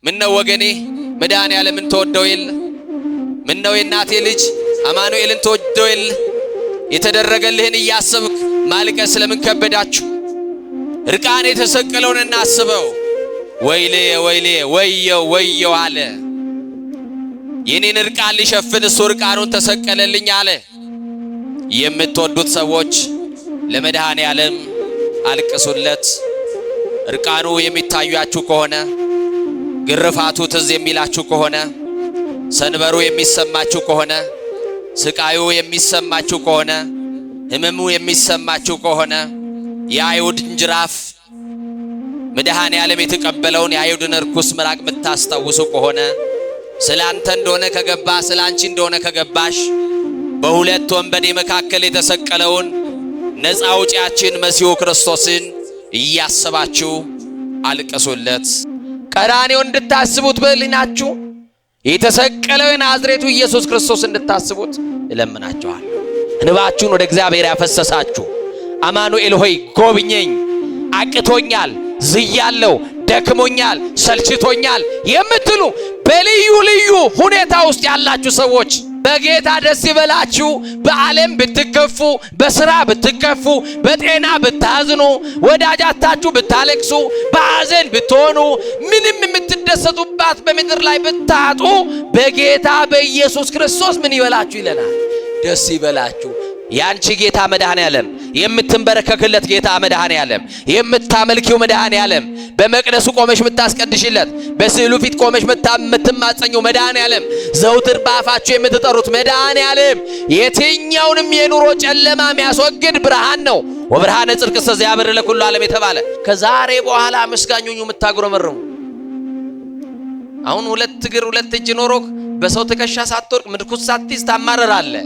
ምን ነው ወገኔ መድኃኔዓለምን ተወደው የለ? ምን ነው የናቴ ልጅ አማኑኤልን ተወደው የለ? የተደረገልህን እያሰብክ ማልቀስ ስለምን ከበዳችሁ? ርቃን የተሰቀለውን እናስበው። ወይሌ ወይሌ ወየው ወየው አለ። የኔን ርቃን ሊሸፍን እሱ ርቃኑን ተሰቀለልኝ አለ። የምትወዱት ሰዎች ለመድኃኔዓለም አልቅሱለት። ርቃኑ የሚታያችሁ ከሆነ፣ ግርፋቱ ትዝ የሚላችሁ ከሆነ፣ ሰንበሩ የሚሰማችሁ ከሆነ፣ ስቃዩ የሚሰማችሁ ከሆነ፣ ህመሙ የሚሰማችሁ ከሆነ፣ የአይሁድን ጅራፍ መድኃኔዓለም የተቀበለውን የአይሁድን ርኩስ ምራቅ የምታስታውሱ ከሆነ፣ ስላንተ እንደሆነ ከገባ ስላንቺ እንደሆነ ከገባሽ በሁለት ወንበዴ መካከል የተሰቀለውን ነፃ አውጪያችን መሲሁ ክርስቶስን እያሰባችሁ አልቅሱለት። ቀራንዮ እንድታስቡት በልናችሁ የተሰቀለው የናዝሬቱ ኢየሱስ ክርስቶስ እንድታስቡት እለምናችኋለሁ። እንባችሁን ወደ እግዚአብሔር ያፈሰሳችሁ አማኑኤል ሆይ ጎብኘኝ፣ አቅቶኛል፣ ዝያለው፣ ደክሞኛል፣ ሰልችቶኛል የምትሉ በልዩ ልዩ ሁኔታ ውስጥ ያላችሁ ሰዎች በጌታ ደስ ይበላችሁ። በዓለም ብትከፉ፣ በስራ ብትከፉ፣ በጤና ብታዝኑ፣ ወዳጃታችሁ ብታለቅሱ፣ በሐዘን ብትሆኑ፣ ምንም የምትደሰቱባት በምድር ላይ ብታጡ በጌታ በኢየሱስ ክርስቶስ ምን ይበላችሁ ይለናል? ደስ ይበላችሁ። ያንቺ ጌታ መድኃኔዓለም፣ የምትንበረከክለት ጌታ መድኃኔዓለም፣ የምታመልኪው መድኃኔዓለም፣ በመቅደሱ ቆመሽ የምታስቀድሽለት፣ በስዕሉ ፊት ቆመሽ የምትማጸኘው መድኃኔዓለም፣ ዘውትር በአፋችሁ የምትጠሩት መድኃኔዓለም የትኛውንም የኑሮ ጨለማ የሚያስወግድ ብርሃን ነው። ወብርሃነ ጽድቅ ዘያብር ለኩሉ ዓለም የተባለ ከዛሬ በኋላ መስጋኙኙ የምታጉረመርሙ አሁን ሁለት እግር ሁለት እጅ ኖሮ በሰው ትከሻ ሳትወርቅ ምርኩስ ሳትይዝ ታማረራለህ።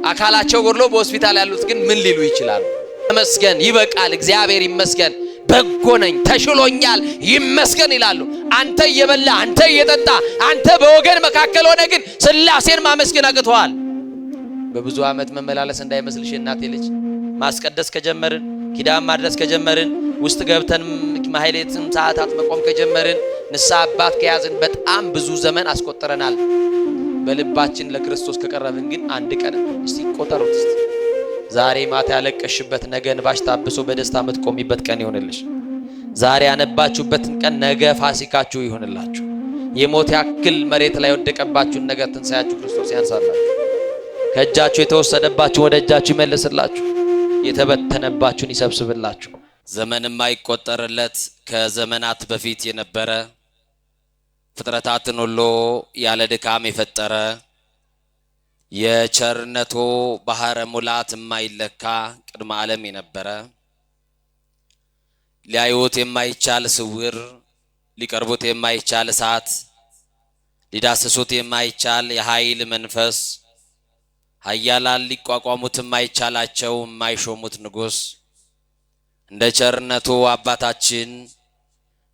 አካላቸው ጎድሎ በሆስፒታል ያሉት ግን ምን ሊሉ ይችላሉ? ይመስገን፣ ይበቃል፣ እግዚአብሔር ይመስገን፣ በጎ ነኝ፣ ተሽሎኛል፣ ይመስገን ይላሉ። አንተ እየበላ አንተ እየጠጣ አንተ በወገን መካከል ሆነ ግን ሥላሴን ማመስገን አቅቶሃል። በብዙ ዓመት መመላለስ እንዳይመስልሽ እናቴ ልጅ። ማስቀደስ ከጀመርን፣ ኪዳን ማድረስ ከጀመርን፣ ውስጥ ገብተን ማህሌትም ሰዓታት መቆም ከጀመርን፣ ንስሐ አባት ከያዝን በጣም ብዙ ዘመን አስቆጥረናል። በልባችን ለክርስቶስ ከቀረብን ግን አንድ ቀን እስቲ ቆጠሩት። ዛሬ ማታ ያለቀሽበት ነገ እንባሽ ታብሶ በደስታ የምትቆሚበት ቀን ይሆንልሽ። ዛሬ ያነባችሁበትን ቀን ነገ ፋሲካችሁ ይሆንላችሁ። የሞት ያክል መሬት ላይ ወደቀባችሁን ነገ ትንሳያችሁ ክርስቶስ ያንሳላችሁ። ከእጃችሁ የተወሰደባችሁ ወደ እጃችሁ ይመልስላችሁ። የተበተነባችሁን ይሰብስብላችሁ። ዘመን የማይቆጠርለት ከዘመናት በፊት የነበረ ፍጥረታትን ሁሉ ያለ ድካም የፈጠረ የቸርነቱ ባህረ ሙላት የማይለካ ቅድመ ዓለም የነበረ ሊያዩት የማይቻል ስውር፣ ሊቀርቡት የማይቻል እሳት፣ ሊዳስሱት የማይቻል የኃይል መንፈስ፣ ኃያላን ሊቋቋሙት የማይቻላቸው የማይሾሙት ንጉሥ፣ እንደ ቸርነቱ አባታችን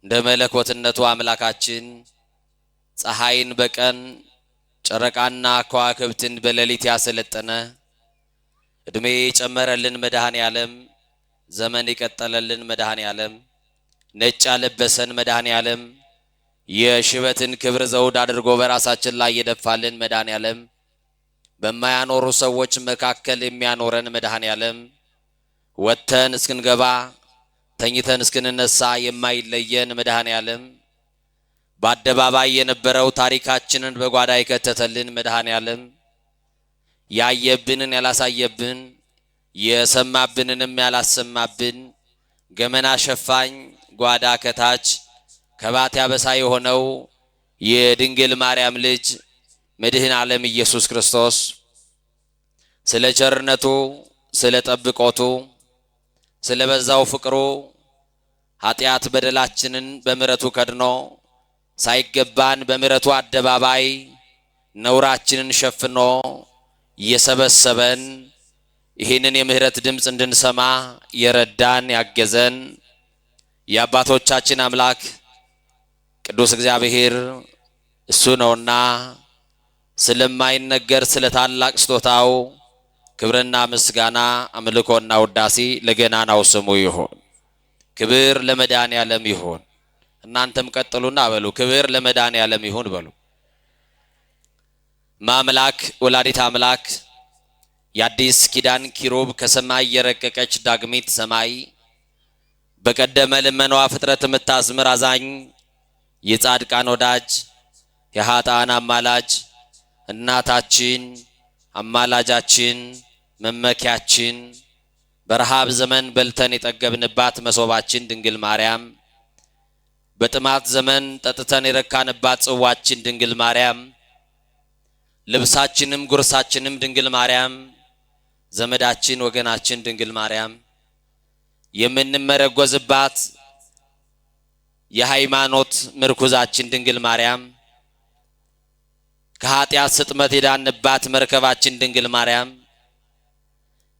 እንደ መለኮትነቱ አምላካችን ፀሐይን በቀን ጨረቃና ከዋክብትን በሌሊት ያሰለጠነ እድሜ የጨመረልን መድኃኔዓለም፣ ዘመን የቀጠለልን መድኃኔዓለም፣ ነጭ ያለበሰን መድኃኔዓለም፣ የሽበትን ክብር ዘውድ አድርጎ በራሳችን ላይ የደፋልን መድኃኔዓለም፣ በማያኖሩ ሰዎች መካከል የሚያኖረን መድኃኔዓለም፣ ወጥተን እስክንገባ ተኝተን እስክንነሳ የማይለየን መድኃኔዓለም፣ በአደባባይ የነበረው ታሪካችንን በጓዳ የከተተልን መድኃኔዓለም፣ ያየብንን ያላሳየብን የሰማብንንም ያላሰማብን ገመና ሸፋኝ ጓዳ ከታች ከባት ያበሳ የሆነው የድንግል ማርያም ልጅ መድኃኔ ዓለም ኢየሱስ ክርስቶስ ስለ ቸርነቱ፣ ስለ ጠብቆቱ፣ ስለ በዛው ፍቅሩ ኃጢአት በደላችንን በምሕረቱ ከድኖ ሳይገባን በምሕረቱ አደባባይ ነውራችንን ሸፍኖ እየሰበሰበን ይህንን የምህረት ድምፅ እንድንሰማ የረዳን ያገዘን የአባቶቻችን አምላክ ቅዱስ እግዚአብሔር እሱ ነውና ስለማይነገር ስለ ታላቅ ስጦታው ክብርና ምስጋና አምልኮና ውዳሴ ለገናናው ስሙ ይሁን። ክብር ለመድኃኔዓለም ይሁን። እናንተም ቀጥሉና በሉ ክብር ለመድኃኔዓለም ይሁን በሉ። ማምላክ ወላዲተ አምላክ የአዲስ ኪዳን ኪሩብ ከሰማይ የረቀቀች ዳግሚት ሰማይ በቀደመ ልመናዋ ፍጥረት የምታዝምር አዛኝ የጻድቃን ወዳጅ የኃጥአን አማላጅ እናታችን አማላጃችን መመኪያችን በረሃብ ዘመን በልተን የጠገብንባት መሶባችን ድንግል ማርያም በጥማት ዘመን ጠጥተን የረካንባት ጽዋችን ድንግል ማርያም ልብሳችንም ጉርሳችንም ድንግል ማርያም ዘመዳችን ወገናችን ድንግል ማርያም የምንመረጎዝባት የሃይማኖት ምርኩዛችን ድንግል ማርያም ከኃጢአት ስጥመት የዳንባት መርከባችን ድንግል ማርያም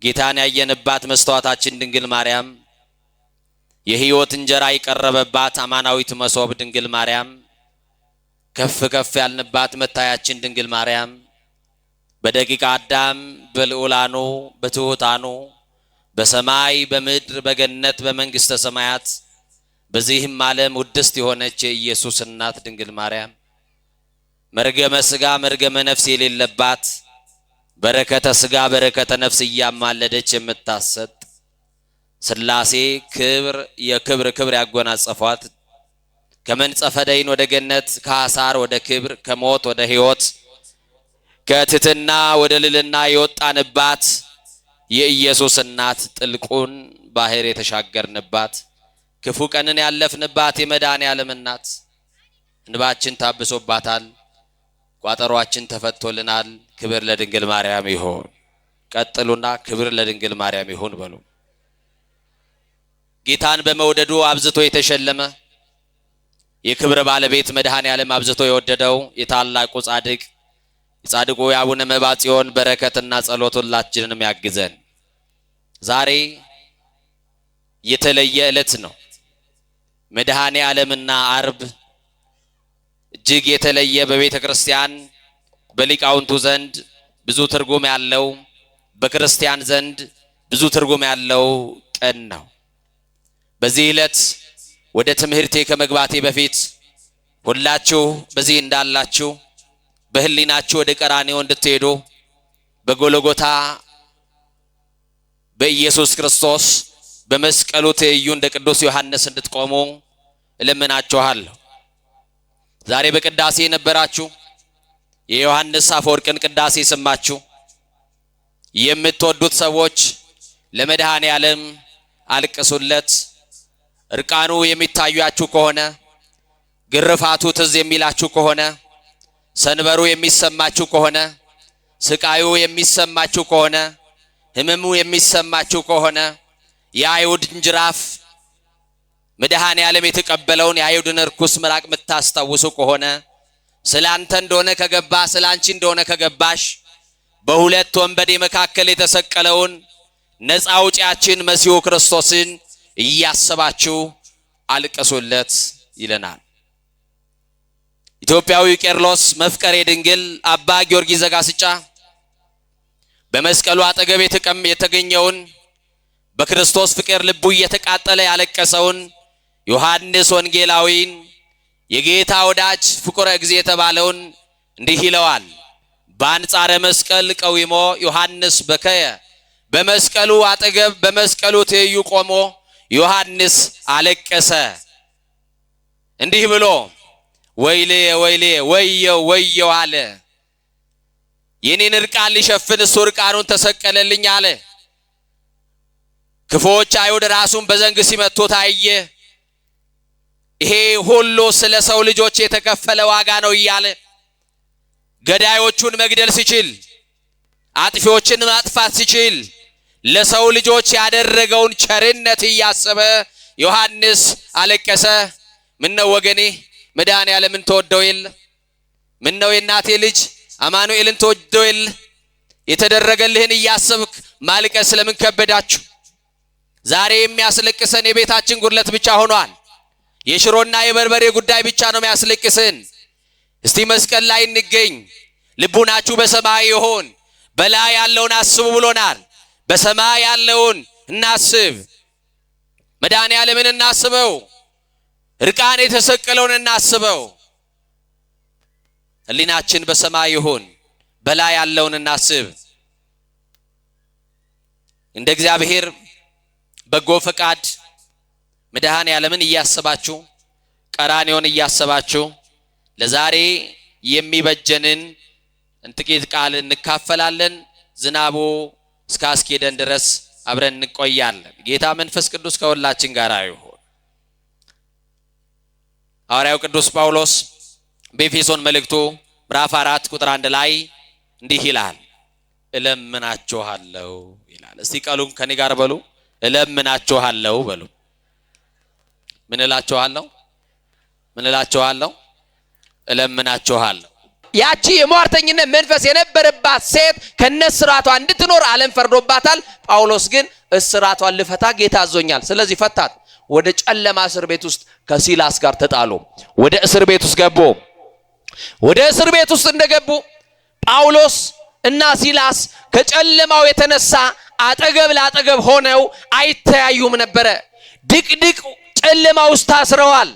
ጌታን ያየንባት መስተዋታችን ድንግል ማርያም የሕይወት እንጀራ የቀረበባት አማናዊት መሶብ ድንግል ማርያም ከፍ ከፍ ያልንባት መታያችን ድንግል ማርያም በደቂቀ አዳም በልዑላኑ በትሑታኑ በሰማይ በምድር በገነት በመንግስተ ሰማያት በዚህም ዓለም ውድስት የሆነች የኢየሱስ እናት ድንግል ማርያም መርገመ ሥጋ መርገመ ነፍስ የሌለባት በረከተ ሥጋ በረከተ ነፍስ እያማለደች የምታሰጥ ሥላሴ ክብር የክብር ክብር ያጎናጸፏት ከመንጸፈ ደይን ወደ ገነት ከአሳር ወደ ክብር ከሞት ወደ ሕይወት ከትሕትና ወደ ልዕልና የወጣንባት የኢየሱስ እናት ጥልቁን ባህር የተሻገርንባት ክፉ ቀንን ያለፍንባት የመድኃኔዓለም እናት እንባችን ታብሶባታል፣ ቋጠሯችን ተፈቶልናል። ክብር ለድንግል ማርያም ይሁን። ቀጥሉና ክብር ለድንግል ማርያም ይሁን በሉ። ጌታን በመውደዱ አብዝቶ የተሸለመ የክብር ባለቤት መድኃኔዓለም አብዝቶ የወደደው የታላቁ ጻድቅ የጻድቁ የአቡነ መባጽዮን በረከትና ጸሎት ሁላችንንም ያግዘን። ዛሬ የተለየ ዕለት ነው። መድኃኔዓለምና ዓርብ እጅግ የተለየ በቤተ ክርስቲያን በሊቃውንቱ ዘንድ ብዙ ትርጉም ያለው በክርስቲያን ዘንድ ብዙ ትርጉም ያለው ቀን ነው። በዚህ ዕለት ወደ ትምህርቴ ከመግባቴ በፊት ሁላችሁ በዚህ እንዳላችሁ በህሊናችሁ ወደ ቀራንዮ እንድትሄዱ በጎልጎታ በኢየሱስ ክርስቶስ በመስቀሉ ትይዩ እንደ ቅዱስ ዮሐንስ እንድትቆሙ እለምናችኋለሁ። ዛሬ በቅዳሴ የነበራችሁ የዮሐንስ አፈወርቅን ቅዳሴ ሰማችሁ የምትወዱት ሰዎች ለመድኃኔዓለም አልቅሱለት። እርቃኑ የሚታያችሁ ከሆነ ግርፋቱ ትዝ የሚላችሁ ከሆነ ሰንበሩ የሚሰማችሁ ከሆነ ስቃዩ የሚሰማችሁ ከሆነ ህመሙ የሚሰማችሁ ከሆነ የአይሁድ ጅራፍ መድኃኔዓለም የተቀበለውን የአይሁድን ርኩስ ምራቅ የምታስታውሱ ከሆነ ስላንተ እንደሆነ ከገባ ስላንቺ እንደሆነ ከገባሽ በሁለት ወንበዴ መካከል የተሰቀለውን ነፃ አውጪያችን መሲሁ ክርስቶስን እያሰባችሁ አልቅሱለት ይለናል። ኢትዮጵያዊ ቄርሎስ መፍቀሬ ድንግል አባ ጊዮርጊስ ዘጋስጫ በመስቀሉ አጠገብ የተገኘውን በክርስቶስ ፍቅር ልቡ እየተቃጠለ ያለቀሰውን ዮሐንስ ወንጌላዊን የጌታ ወዳጅ ፍቁረ እግዚእ የተባለውን እንዲህ ይለዋል። በአንጻረ መስቀል ቀዊሞ ዮሐንስ በከየ፣ በመስቀሉ አጠገብ በመስቀሉ ትይዩ ቆሞ ዮሐንስ አለቀሰ እንዲህ ብሎ ወይሌ ወይሌ ወየው ወየው አለ። የኔን እርቃን ሊሸፍን እሱ እርቃኑን ተሰቀለልኝ አለ። ክፉዎች አይሁድ ራሱን በዘንግ ሲመቱት አየ። ይሄ ሁሉ ስለ ሰው ልጆች የተከፈለ ዋጋ ነው እያለ ገዳዮቹን መግደል ሲችል አጥፊዎችን ማጥፋት ሲችል ለሰው ልጆች ያደረገውን ቸርነት እያሰበ ዮሐንስ አለቀሰ። ምን ነው ወገኔ መድኃኔዓለምን ተወደው የለ? ምን ነው የእናቴ ልጅ አማኑኤልን ተወደው የለ? የተደረገልህን እያሰብክ ማልቀስ ስለምን ከበዳችሁ? ዛሬ የሚያስለቅሰን የቤታችን ጉድለት ብቻ ሆኗል። የሽሮና የበርበሬ ጉዳይ ብቻ ነው የሚያስለቅሰን። እስቲ መስቀል ላይ እንገኝ። ልቡናችሁ በሰማይ ይሁን። በላይ ያለውን አስቡ ብሎናል። በሰማይ ያለውን እናስብ። መድኃኔዓለምን እናስበው። ርቃን የተሰቀለውን እናስበው። ሕሊናችን በሰማይ ይሁን፣ በላይ ያለውን እናስብ። እንደ እግዚአብሔር በጎ ፈቃድ መድኃኔ ዓለምን እያሰባችሁ ቀራንዮን እያሰባችሁ ለዛሬ የሚበጀንን ጥቂት ቃል እንካፈላለን። ዝናቡ እስካስኬደን ድረስ አብረን እንቆያለን። ጌታ መንፈስ ቅዱስ ከሁላችን ጋር ይሁን። ሐዋርያው ቅዱስ ጳውሎስ በኤፌሶን መልእክቱ ምዕራፍ 4 ቁጥር 1 ላይ እንዲህ ይላል፣ እለምናችኋለሁ ይላል። እስቲ ቃሉን ከኔ ጋር በሉ፣ እለምናችኋለሁ በሉ። ምን እላችኋለሁ? ምን እላችኋለሁ? እለምናችኋለሁ። ያቺ የሟርተኝነት መንፈስ የነበረባት ሴት ከነስራቷ እንድትኖር ዓለም ፈርዶባታል። ጳውሎስ ግን እስራቷን ልፈታ ጌታ አዞኛል፣ ስለዚህ ፈታት። ወደ ጨለማ እስር ቤት ውስጥ ከሲላስ ጋር ተጣሉ። ወደ እስር ቤት ውስጥ ገቡ። ወደ እስር ቤት ውስጥ እንደገቡ ጳውሎስ እና ሲላስ ከጨለማው የተነሳ አጠገብ ለአጠገብ ሆነው አይተያዩም ነበረ። ድቅድቅ ጨለማ ውስጥ ታስረዋል።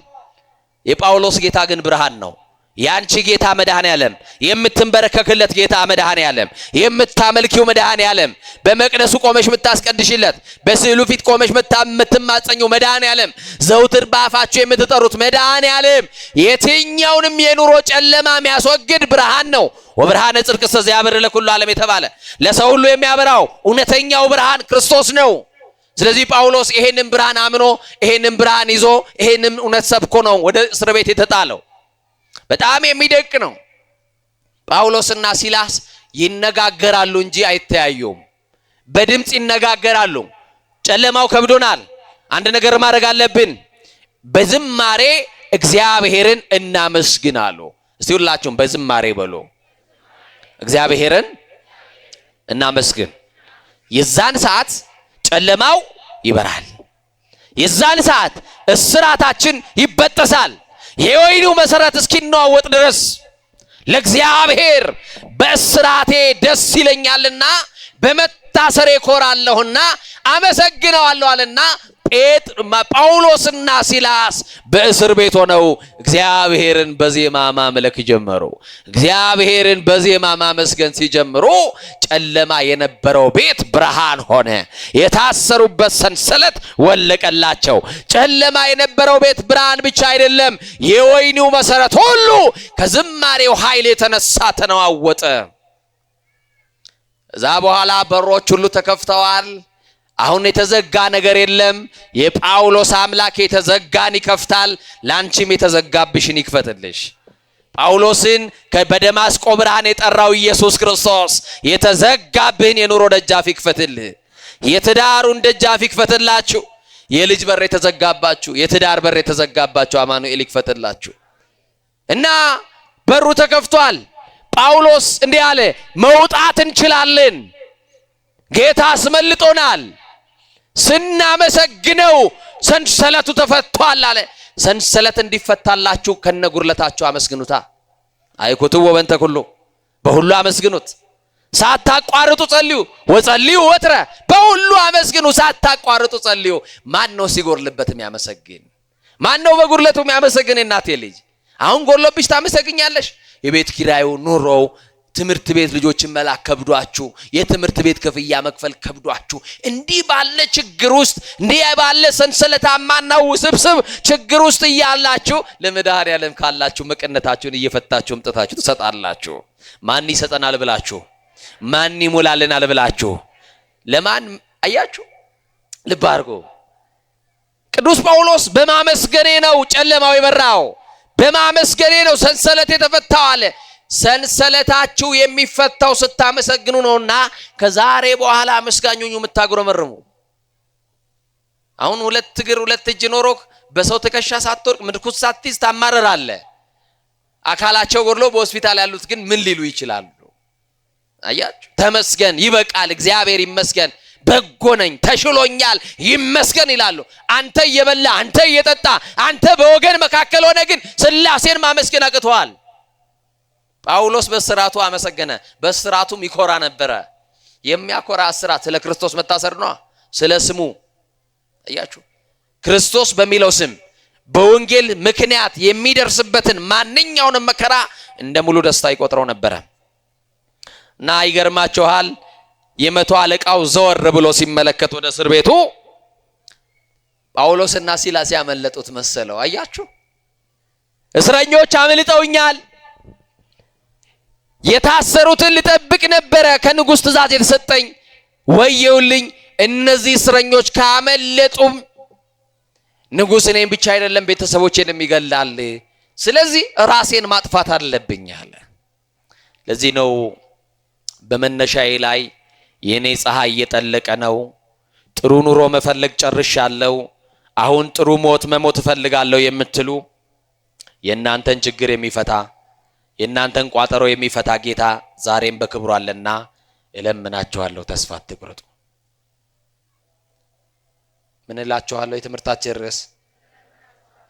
የጳውሎስ ጌታ ግን ብርሃን ነው። ያንቺ ጌታ መድኃኔ ዓለም፣ የምትንበረከክለት ጌታ መድኃኔ ዓለም፣ የምታመልኪው መድኃኔ ዓለም፣ በመቅደሱ ቆመሽ የምታስቀድሽለት፣ በስዕሉ ፊት ቆመሽ የምትማጸኘው መድኃኔ ዓለም፣ ዘውትር በአፋችሁ የምትጠሩት መድኃኔ ዓለም የትኛውንም የኑሮ ጨለማ የሚያስወግድ ብርሃን ነው። ወብርሃነ ጽድቅ ዘያብር ለኩሉ ዓለም የተባለ ለሰው ሁሉ የሚያበራው እውነተኛው ብርሃን ክርስቶስ ነው። ስለዚህ ጳውሎስ ይሄንን ብርሃን አምኖ ይሄንን ብርሃን ይዞ ይሄንን እውነት ሰብኮ ነው ወደ እስር ቤት የተጣለው። በጣም የሚደቅ ነው። ጳውሎስና ሲላስ ይነጋገራሉ እንጂ አይተያዩም። በድምጽ ይነጋገራሉ። ጨለማው ከብዶናል፣ አንድ ነገር ማድረግ አለብን። በዝማሬ እግዚአብሔርን እናመስግናሉ። እስቲ ሁላችሁም በዝማሬ በሉ፣ እግዚአብሔርን እናመስግን። የዛን ሰዓት ጨለማው ይበራል። የዛን ሰዓት እስራታችን ይበጠሳል። የወይኑ መሰረት እስኪነዋወጥ ድረስ ለእግዚአብሔር በእስራቴ ደስ ይለኛልና በመታሰሬ ኮራለሁና አመሰግነዋለሁ አለና ጳውሎስና ሲላስ በእስር ቤት ሆነው እግዚአብሔርን በዜማ ማምለክ ጀመሩ። እግዚአብሔርን በዜማ ማመስገን ሲጀምሩ ጨለማ የነበረው ቤት ብርሃን ሆነ። የታሰሩበት ሰንሰለት ወለቀላቸው። ጨለማ የነበረው ቤት ብርሃን ብቻ አይደለም፣ የወይኒው መሰረት ሁሉ ከዝማሬው ኃይል የተነሳ ተነዋወጠ። እዛ በኋላ በሮች ሁሉ ተከፍተዋል። አሁን የተዘጋ ነገር የለም። የጳውሎስ አምላክ የተዘጋን ይከፍታል። ላንቺም የተዘጋብሽን ይክፈትልሽ። ጳውሎስን በደማስቆ ብርሃን የጠራው ኢየሱስ ክርስቶስ የተዘጋብህን የኑሮ ደጃፍ ይክፈትልህ። የትዳሩን ደጃፍ ይክፈትላችሁ። የልጅ በር የተዘጋባችሁ፣ የትዳር በር የተዘጋባችሁ አማኑኤል ይክፈትላችሁ እና በሩ ተከፍቷል። ጳውሎስ እንዲህ አለ፣ መውጣት እንችላለን፣ ጌታ አስመልጦናል፣ ስናመሰግነው ሰንሰለቱ ተፈቷል አለ። ሰንሰለት እንዲፈታላችሁ ከነጉርለታችሁ አመስግኑታ። አይኩቱ ወበንተ ኩሉ፣ በሁሉ አመስግኑት፣ ሳታቋርጡ ጸልዩ። ወጸልዩ ወትረ፣ በሁሉ አመስግኑ፣ ሳታቋርጡ ጸልዩ። ማን ነው ሲጎርልበት የሚያመሰግን? ማን ነው በጉርለቱ የሚያመሰግን? እናቴ ልጅ አሁን ጎርሎብሽ ታመሰግኛለሽ? የቤት ኪራዩ፣ ኑሮው፣ ትምህርት ቤት ልጆችን መላክ ከብዷችሁ፣ የትምህርት ቤት ክፍያ መክፈል ከብዷችሁ፣ እንዲህ ባለ ችግር ውስጥ እንዲህ ባለ ሰንሰለታማና ውስብስብ ችግር ውስጥ እያላችሁ ለመድኃኔዓለም ካላችሁ መቀነታችሁን እየፈታችሁ እምጥታችሁ ትሰጣላችሁ። ማን ይሰጠናል ብላችሁ፣ ማን ይሞላልናል ብላችሁ ለማን አያችሁ? ልብ አድርጎ ቅዱስ ጳውሎስ በማመስገኔ ነው ጨለማው የበራው፣ በማመስገኔ ነው ሰንሰለት የተፈታው አለ። ሰንሰለታችሁ የሚፈታው ስታመሰግኑ ነውና ከዛሬ በኋላ አመስጋኙኝ የምታጉረመርሙ። አሁን ሁለት እግር ሁለት እጅ ኖሮክ በሰው ትከሻ ሳትወርቅ ምርኩስ ሳትይዝ ታማረራለህ። አካላቸው ጎድሎ በሆስፒታል ያሉት ግን ምን ሊሉ ይችላሉ? አያችሁ፣ ተመስገን፣ ይበቃል፣ እግዚአብሔር ይመስገን፣ በጎ ነኝ፣ ተሽሎኛል፣ ይመስገን ይላሉ። አንተ እየበላ አንተ እየጠጣ አንተ በወገን መካከል ሆነ ግን ሥላሴን ማመስገን አቅቶሃል። ጳውሎስ በስራቱ አመሰገነ፣ በስራቱም ይኮራ ነበረ። የሚያኮራ ስራት ስለ ክርስቶስ መታሰር ነው፣ ስለ ስሙ። አያችሁ፣ ክርስቶስ በሚለው ስም በወንጌል ምክንያት የሚደርስበትን ማንኛውንም መከራ እንደ ሙሉ ደስታ ይቆጥረው ነበር። እና ይገርማችኋል የመቶ አለቃው ዘወር ብሎ ሲመለከት ወደ እስር ቤቱ ጳውሎስና ሲላስ ያመለጡት መሰለው። አያችሁ እስረኞች አምልጠውኛል፣ የታሰሩትን ልጠብቅ ነበር ከንጉሥ ትእዛዝ የተሰጠኝ፣ ወየውልኝ እነዚህ እስረኞች ካመለጡም ንጉሥ እኔን ብቻ አይደለም ቤተሰቦቼንም ይገላል፣ ስለዚህ ራሴን ማጥፋት አለብኝ አለ። ለዚህ ነው በመነሻዬ ላይ የኔ ፀሐይ እየጠለቀ ነው፣ ጥሩ ኑሮ መፈለግ ጨርሻለሁ፣ አሁን ጥሩ ሞት መሞት እፈልጋለሁ የምትሉ የእናንተን ችግር የሚፈታ የእናንተን ቋጠሮ የሚፈታ ጌታ ዛሬም በክብሩ አለና እለምናችኋለሁ ተስፋ አትቁረጡ። ምን እላችኋለሁ? የትምህርታችን ርዕስ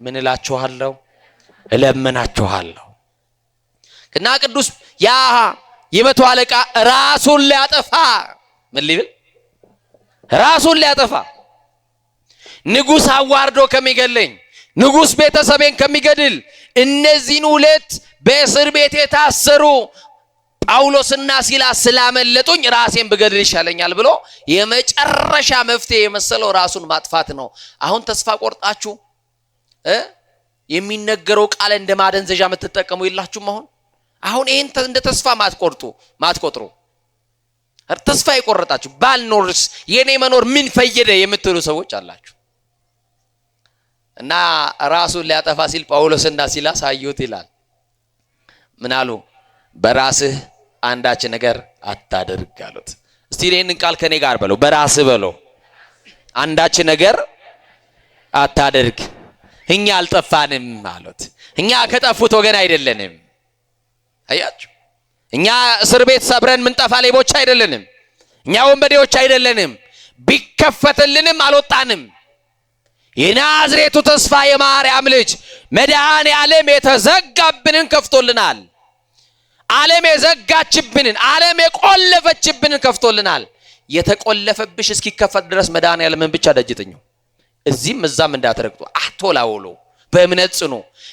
ምን እላችኋለሁ? እለምናችኋለሁ። እና ቅዱስ ያ የመቶ አለቃ ራሱን ሊያጠፋ ምን ሊብል ራሱን ሊያጠፋ ንጉሥ አዋርዶ ከሚገለኝ ንጉሥ ቤተሰቤን ከሚገድል እነዚህን ሁለት በእስር ቤት የታሰሩ ጳውሎስና ሲላስ ስላመለጡኝ ራሴን ብገድል ይሻለኛል ብሎ የመጨረሻ መፍትሄ የመሰለው ራሱን ማጥፋት ነው። አሁን ተስፋ ቆርጣችሁ የሚነገረው ቃል እንደ ማደንዘዣ የምትጠቀሙ የላችሁም? አሁን ይሄን እንደ ተስፋ ማትቆጥሩ ተስፋ የቆረጣችሁ ባልኖርስ የኔ መኖር ምን ፈየደ የምትሉ ሰዎች አላችሁ። እና ራሱን ሊያጠፋ ሲል ጳውሎስና ሲላስ አዩት ይላል። ምን አሉ? በራስህ አንዳች ነገር አታድርግ አሉት። እስቲ ይሄንን ቃል ከኔ ጋር በለው፣ በራስህ በለው። አንዳች ነገር አታድርግ። እኛ አልጠፋንም አሉት። እኛ ከጠፉት ወገን አይደለንም። አያችሁ እኛ እስር ቤት ሰብረን ምንጠፋ ሌቦች አይደለንም። እኛ ወንበዴዎች አይደለንም። ቢከፈትልንም አልወጣንም። የናዝሬቱ ተስፋ የማርያም ልጅ መድኃኔ ዓለም የተዘጋብንን ከፍቶልናል። ዓለም የዘጋችብንን ዓለም የቆለፈችብንን ከፍቶልናል። የተቆለፈብሽ እስኪከፈት ድረስ መድኃኔ ዓለምን ብቻ ደጅ ጥኙ። እዚህም እዛም እንዳትረግጡ አትወላውሉ፣ በእምነት ጽኑ።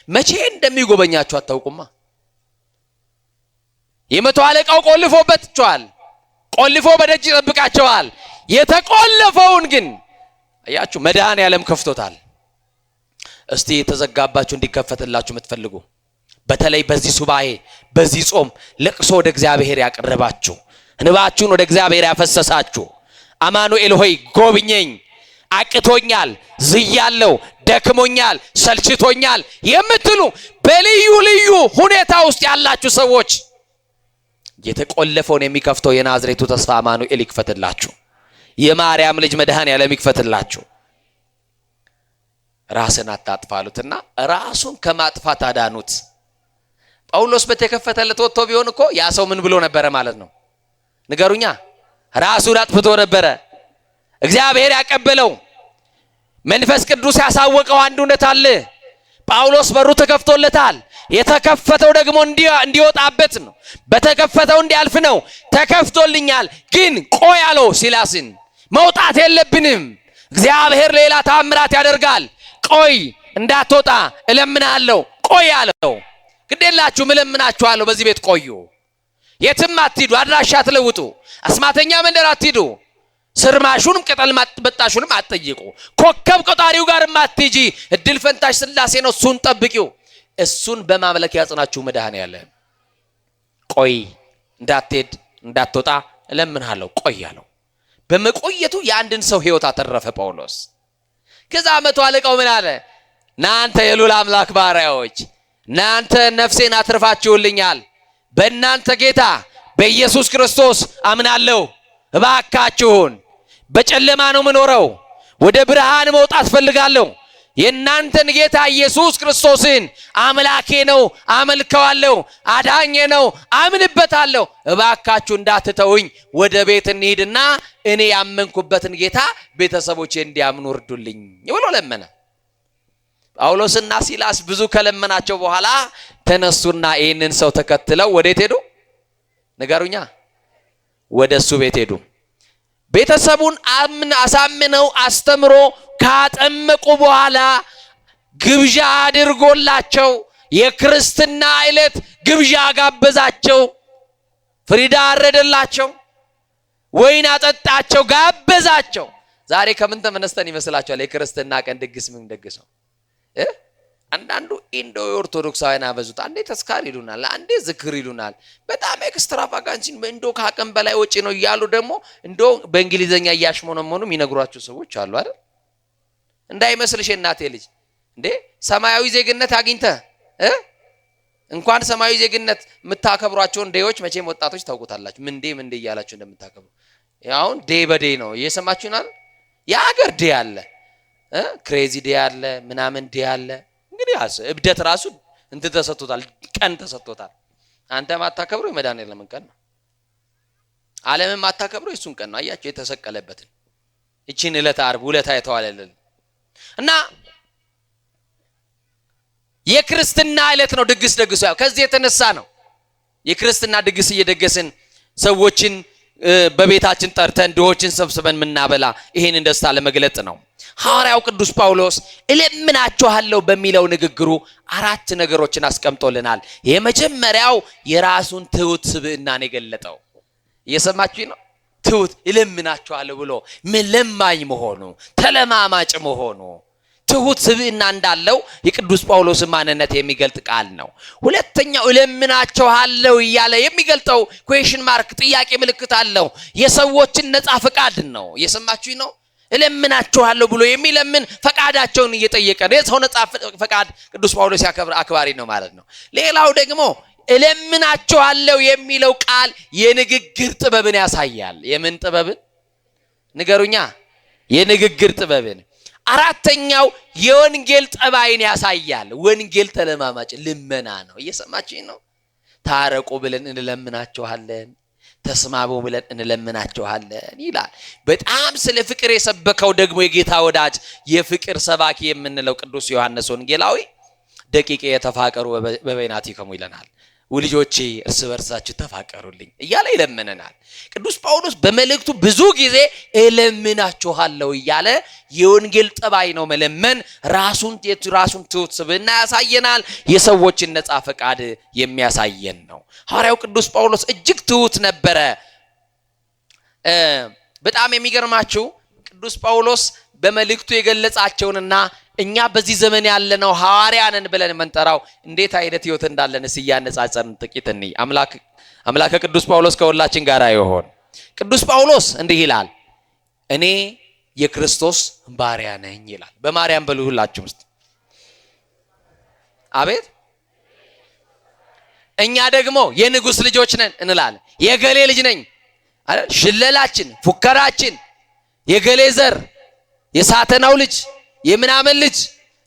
መቼ እንደሚጎበኛችሁ አታውቁማ። የመቶ አለቃው ቆልፎበትቸዋል፣ ቆልፎ በደጅ ይጠብቃቸዋል። የተቆለፈውን ግን አያችሁ መድኃኔ ዓለም ከፍቶታል። እስቲ የተዘጋባችሁ እንዲከፈትላችሁ የምትፈልጉ በተለይ በዚህ ሱባኤ በዚህ ጾም ለቅሶ ወደ እግዚአብሔር ያቀረባችሁ እንባችሁን ወደ እግዚአብሔር ያፈሰሳችሁ አማኑኤል ሆይ ጎብኘኝ፣ አቅቶኛል፣ ዝያለው፣ ደክሞኛል፣ ሰልችቶኛል የምትሉ በልዩ ልዩ ሁኔታ ውስጥ ያላችሁ ሰዎች የተቆለፈውን የሚከፍተው የናዝሬቱ ተስፋ አማኑኤል ይክፈትላችሁ። የማርያም ልጅ መድኃኔ ዓለም ይክፈትላችሁ። ራስን አታጥፋሉትና ራሱን ከማጥፋት አዳኑት። ጳውሎስ በተከፈተለት ወጥቶ ቢሆን እኮ ያ ሰው ምን ብሎ ነበረ ማለት ነው? ንገሩኛ። ራሱን አጥፍቶ ነበረ። እግዚአብሔር ያቀበለው መንፈስ ቅዱስ ያሳወቀው አንድ እውነት አለ። ጳውሎስ በሩ ተከፍቶለታል። የተከፈተው ደግሞ እንዲወጣበት ነው። በተከፈተው እንዲያልፍ ነው። ተከፍቶልኛል ግን ቆይ አለው ሲላስን፣ መውጣት የለብንም እግዚአብሔር ሌላ ታምራት ያደርጋል፣ ቆይ እንዳትወጣ እለምናለሁ፣ ቆይ አለው። ግዴላችሁ እለምናችኋለሁ፣ በዚህ ቤት ቆዩ፣ የትም አትሂዱ፣ አድራሻ አትለውጡ፣ አስማተኛ መንደር አትሂዱ፣ ስርማሹንም ቅጠል በጣሹንም አትጠይቁ፣ ኮከብ ቆጣሪው ጋርም አትሂጂ፣ እድል ፈንታሽ ሥላሴ ነው፣ እሱን ጠብቂው፣ እሱን በማምለክ ያጽናችሁ መድኃኔ ዓለም። ቆይ እንዳትሄድ እንዳትወጣ እለምንሃለሁ፣ ቆይ አለው። በመቆየቱ የአንድን ሰው ሕይወት አተረፈ ጳውሎስ። ከዛ መቶ አለቃው ምን አለ? እናንተ የልዑል አምላክ ባሪያዎች፣ እናንተ ነፍሴን አትርፋችሁልኛል፣ በእናንተ ጌታ በኢየሱስ ክርስቶስ አምናለሁ። እባካችሁን በጨለማ ነው ምኖረው፣ ወደ ብርሃን መውጣት ፈልጋለሁ። የእናንተን ጌታ ኢየሱስ ክርስቶስን አምላኬ ነው፣ አመልከዋለሁ፣ አዳኜ ነው፣ አምንበታለሁ። እባካችሁ እንዳትተውኝ፣ ወደ ቤት እንሂድና እኔ ያመንኩበትን ጌታ ቤተሰቦቼ እንዲያምኑ እርዱልኝ ብሎ ለመነ። ጳውሎስና ሲላስ ብዙ ከለመናቸው በኋላ ተነሱና ይህንን ሰው ተከትለው ወዴት ሄዱ? ንገሩኛ። ወደ እሱ ቤት ሄዱ። ቤተሰቡን አሳምነው አስተምሮ ካጠመቁ በኋላ ግብዣ አድርጎላቸው የክርስትና ዕለት ግብዣ ጋበዛቸው። ፍሪዳ አረደላቸው፣ ወይን አጠጣቸው፣ ጋበዛቸው። ዛሬ ከምን ተመነስተን ይመስላችኋል የክርስትና ቀን ድግስ ምን ደግሰው? አንዳንዱ ኢንዶ ኦርቶዶክሳውያን አበዙት። አንዴ ተስካር ይሉናል፣ አንዴ ዝክር ይሉናል። በጣም ኤክስትራቫጋንሲን እንዶ ካቀም በላይ ወጪ ነው እያሉ ደግሞ እንዶ በእንግሊዘኛ እያሽሞነሞኑ የሚነግሯቸው ሰዎች አሉ አይደል? እንዳይመስልሽ እናቴ ልጅ እንዴ ሰማያዊ ዜግነት አግኝተ እንኳን ሰማያዊ ዜግነት የምታከብሯቸውን ዴዎች መቼም ወጣቶች ታውቁታላችሁ። ምንዴ እያላችሁ እንደምታከብሩ ያውን ዴ በዴ ነው እየሰማችሁናል። የሀገር ዴ አለ፣ ክሬዚ ዴ አለ፣ ምናምን ዴ አለ። እንግዲህ እብደት ራሱ እንት ተሰጥቶታል፣ ቀን ተሰጥቶታል። አንተ ማታከብሩ የመድኃኒዓለም ቀን ነው። ዓለምን ማታከብሩ የሱን ቀን ነው። አያችሁ የተሰቀለበትን እቺን ዕለት ዓርብ ውለታ የተዋለልን እና የክርስትና ዕለት ነው ድግስ ደግሶ ያው ከዚህ የተነሳ ነው የክርስትና ድግስ እየደገስን ሰዎችን በቤታችን ጠርተን ድሆችን ሰብስበን ምናበላ ይሄንን ደስታ ለመግለጽ ነው። ሐዋርያው ቅዱስ ጳውሎስ እለምናችኋለሁ በሚለው ንግግሩ 4 ነገሮችን አስቀምጦልናል። የመጀመሪያው የራሱን ትሁት ስብዕናን የገለጠው እየሰማችሁኝ ነው። ትሁት እለምናችኋለሁ ብሎ ምን ለማኝ መሆኑ ተለማማጭ መሆኑ ትሁት ስብዕና እንዳለው የቅዱስ ጳውሎስ ማንነት የሚገልጥ ቃል ነው። ሁለተኛው እለምናችኋለሁ እያለ የሚገልጠው ኩዌሽን ማርክ ጥያቄ ምልክት አለው። የሰዎችን ነፃ ፈቃድ ነው። እየሰማችሁኝ ነው። እለምናችኋለሁ ብሎ የሚለምን ፈቃዳቸውን እየጠየቀ ነው። የሰው ነፃ ፈቃድ ቅዱስ ጳውሎስ ያከብር አክባሪ ነው ማለት ነው። ሌላው ደግሞ እለምናችኋለሁ የሚለው ቃል የንግግር ጥበብን ያሳያል። የምን ጥበብን ንገሩኛ? የንግግር ጥበብን። አራተኛው የወንጌል ጠባይን ያሳያል። ወንጌል ተለማማጭ ልመና ነው። እየሰማችሁኝ ነው። ታረቁ ብለን እንለምናችኋለን፣ ተስማሙ ብለን እንለምናችኋለን ይላል። በጣም ስለ ፍቅር የሰበከው ደግሞ የጌታ ወዳጅ የፍቅር ሰባኪ የምንለው ቅዱስ ዮሐንስ ወንጌላዊ ደቂቄ የተፋቀሩ በበይናቲከሙ ይለናል። ወልጆቼ እርስ በርሳችሁ ተፋቀሩልኝ እያለ ይለምነናል። ቅዱስ ጳውሎስ በመልእክቱ ብዙ ጊዜ እለምናችኋለሁ እያለ የወንጌል ጠባይ ነው መለመን። ራሱን ትሁት ስብዕና ያሳየናል። የሰዎችን ነፃ ፈቃድ የሚያሳየን ነው። ሐዋርያው ቅዱስ ጳውሎስ እጅግ ትሁት ነበረ። በጣም የሚገርማችሁ ቅዱስ ጳውሎስ በመልእክቱ የገለጻቸውንና እኛ በዚህ ዘመን ያለነው ሐዋርያንን ብለን መንጠራው እንዴት አይነት ህይወት እንዳለን ሲያነጻጸርን ጥቂት እንይ። አምላከ ቅዱስ ጳውሎስ ከሁላችን ጋር ይሁን። ቅዱስ ጳውሎስ እንዲህ ይላል፣ እኔ የክርስቶስ ባሪያ ነኝ ይላል። በማርያም በሉ ሁላችሁም ውስጥ አቤት። እኛ ደግሞ የንጉስ ልጆች ነን እንላለን። የገሌ ልጅ ነኝ አይደል? ሽለላችን፣ ፉከራችን የገሌ ዘር የሳተናው ልጅ የምናምን ልጅ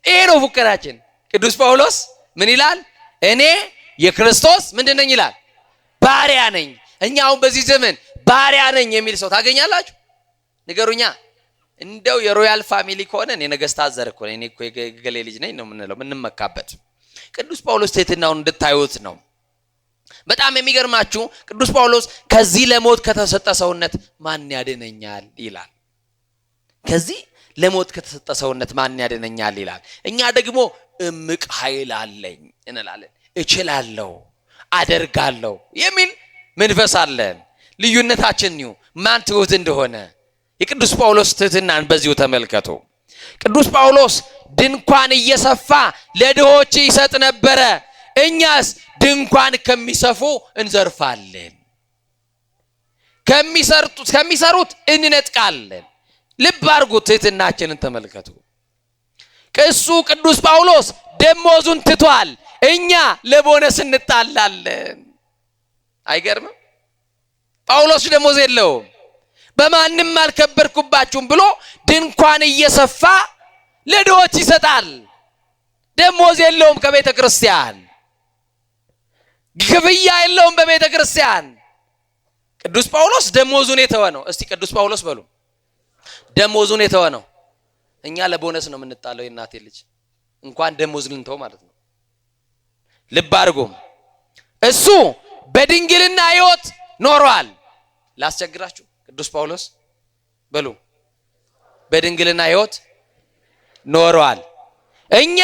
ይሄ ነው ፉከራችን። ቅዱስ ጳውሎስ ምን ይላል? እኔ የክርስቶስ ምንድን ነኝ ይላል? ባሪያ ነኝ። እኛ አሁን በዚህ ዘመን ባሪያ ነኝ የሚል ሰው ታገኛላችሁ? ንገሩኛ። እንደው የሮያል ፋሚሊ ከሆነ እኔ ነገስታት ዘር እኮ ነኝ፣ እኔ እኮ የገሌ ልጅ ነኝ ነው የምንለው የምንመካበት። ቅዱስ ጳውሎስ ትህትናውን እንድታዩት ነው። በጣም የሚገርማችሁ ቅዱስ ጳውሎስ ከዚህ ለሞት ከተሰጠ ሰውነት ማን ያድነኛል ይላል። ከዚህ ለሞት ከተሰጠ ሰውነት ማን ያድነኛል ይላል። እኛ ደግሞ እምቅ ኃይል አለኝ እንላለን። እችላለሁ፣ አደርጋለሁ የሚል መንፈስ አለን። ልዩነታችን ነው ማን ትሁት እንደሆነ። የቅዱስ ጳውሎስ ትህትናን በዚሁ ተመልከቱ። ቅዱስ ጳውሎስ ድንኳን እየሰፋ ለድሆች ይሰጥ ነበረ። እኛስ ድንኳን ከሚሰፉ እንዘርፋለን፣ ከሚሰሩት እንነጥቃለን። ልብ አድርጉት፣ ትህትናችንን ተመልከቱ። እሱ ቅዱስ ጳውሎስ ደሞዙን ትቷል፣ እኛ ለቦነስ እንጣላለን። አይገርምም? ጳውሎስ ደሞዝ የለውም። በማንም አልከበርኩባችሁም ብሎ ድንኳን እየሰፋ ለድሆች ይሰጣል። ደሞዝ የለውም፣ ከቤተ ክርስቲያን ክፍያ የለውም። በቤተ ክርስቲያን ቅዱስ ጳውሎስ ደሞዙን የተወ ነው። እስቲ ቅዱስ ጳውሎስ በሉ ደሞዙን የተወ ነው። እኛ ለቦነስ ነው የምንጣለው። የእናቴ ልጅ እንኳን ደሞዝ ልንተው ማለት ነው። ልብ አድርጉም። እሱ በድንግልና ሕይወት ኖሯል። ላስቸግራችሁ፣ ቅዱስ ጳውሎስ በሉ በድንግልና ሕይወት ኖሯል። እኛ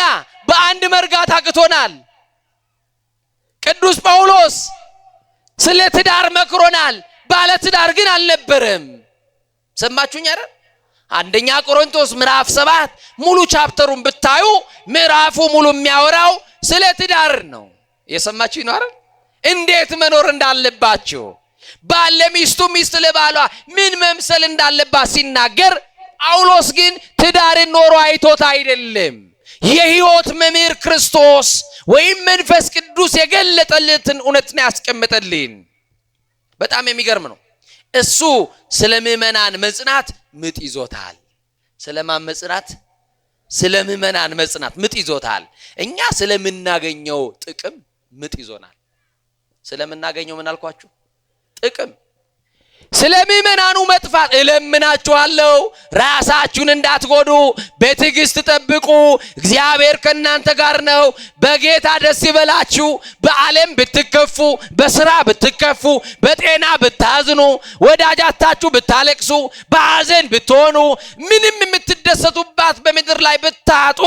በአንድ መርጋት አቅቶናል። ቅዱስ ጳውሎስ ስለ ትዳር መክሮናል። ባለ ትዳር ግን አልነበረም። ሰማችሁኝ አይደል? አንደኛ ቆሮንቶስ ምዕራፍ 7 ሙሉ ቻፕተሩን ብታዩ ምዕራፉ ሙሉ የሚያወራው ስለ ትዳር ነው። የሰማችሁኝ ነው አይደል? እንዴት መኖር እንዳለባችሁ፣ ባለ ሚስቱ ሚስት ለባሏ ምን መምሰል እንዳለባት ሲናገር፣ ጳውሎስ ግን ትዳርን ኖሮ አይቶት አይደለም። የሕይወት መምህር ክርስቶስ ወይም መንፈስ ቅዱስ የገለጠለትን እውነትን ያስቀመጠልን። በጣም የሚገርም ነው። እሱ ስለ ምእመናን መጽናት ምጥ ይዞታል። ስለማን መጽናት? ስለ ምእመናን መጽናት ምጥ ይዞታል። እኛ ስለምናገኘው ጥቅም ምጥ ይዞናል። ስለምናገኘው ምን አልኳችሁ? ጥቅም። ስለምእመናኑ መጥፋት እለምናችኋለሁ፣ ራሳችሁን እንዳትጎዱ በትዕግስት ጠብቁ፣ እግዚአብሔር ከእናንተ ጋር ነው። በጌታ ደስ ይበላችሁ። በዓለም ብትከፉ፣ በስራ ብትከፉ፣ በጤና ብታዝኑ፣ ወዳጃታችሁ ብታለቅሱ፣ በሐዘን ብትሆኑ፣ ምንም የምትደሰቱባት በምድር ላይ ብታጡ፣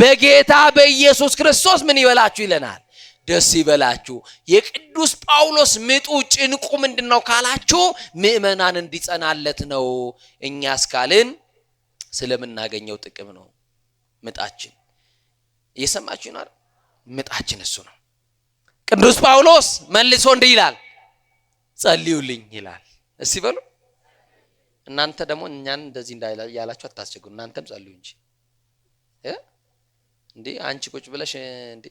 በጌታ በኢየሱስ ክርስቶስ ምን ይበላችሁ ይለናል? ደስ ይበላችሁ። የቅዱስ ጳውሎስ ምጡ ጭንቁ ምንድነው ካላችሁ፣ ምእመናን እንዲጸናለት ነው። እኛስ ካልን ስለምናገኘው ጥቅም ነው ምጣችን። እየሰማችሁ ነው? ምጣችን እሱ ነው። ቅዱስ ጳውሎስ መልሶ እንዲህ ይላል፣ ጸልዩልኝ ይላል። እስቲ በሉ እናንተ ደግሞ እኛን እንደዚህ እንዳያላችሁ አታስቸግሩ። እናንተም ጸልዩ እንጂ እንዴ አንቺ ቁጭ ብለሽ እንዴ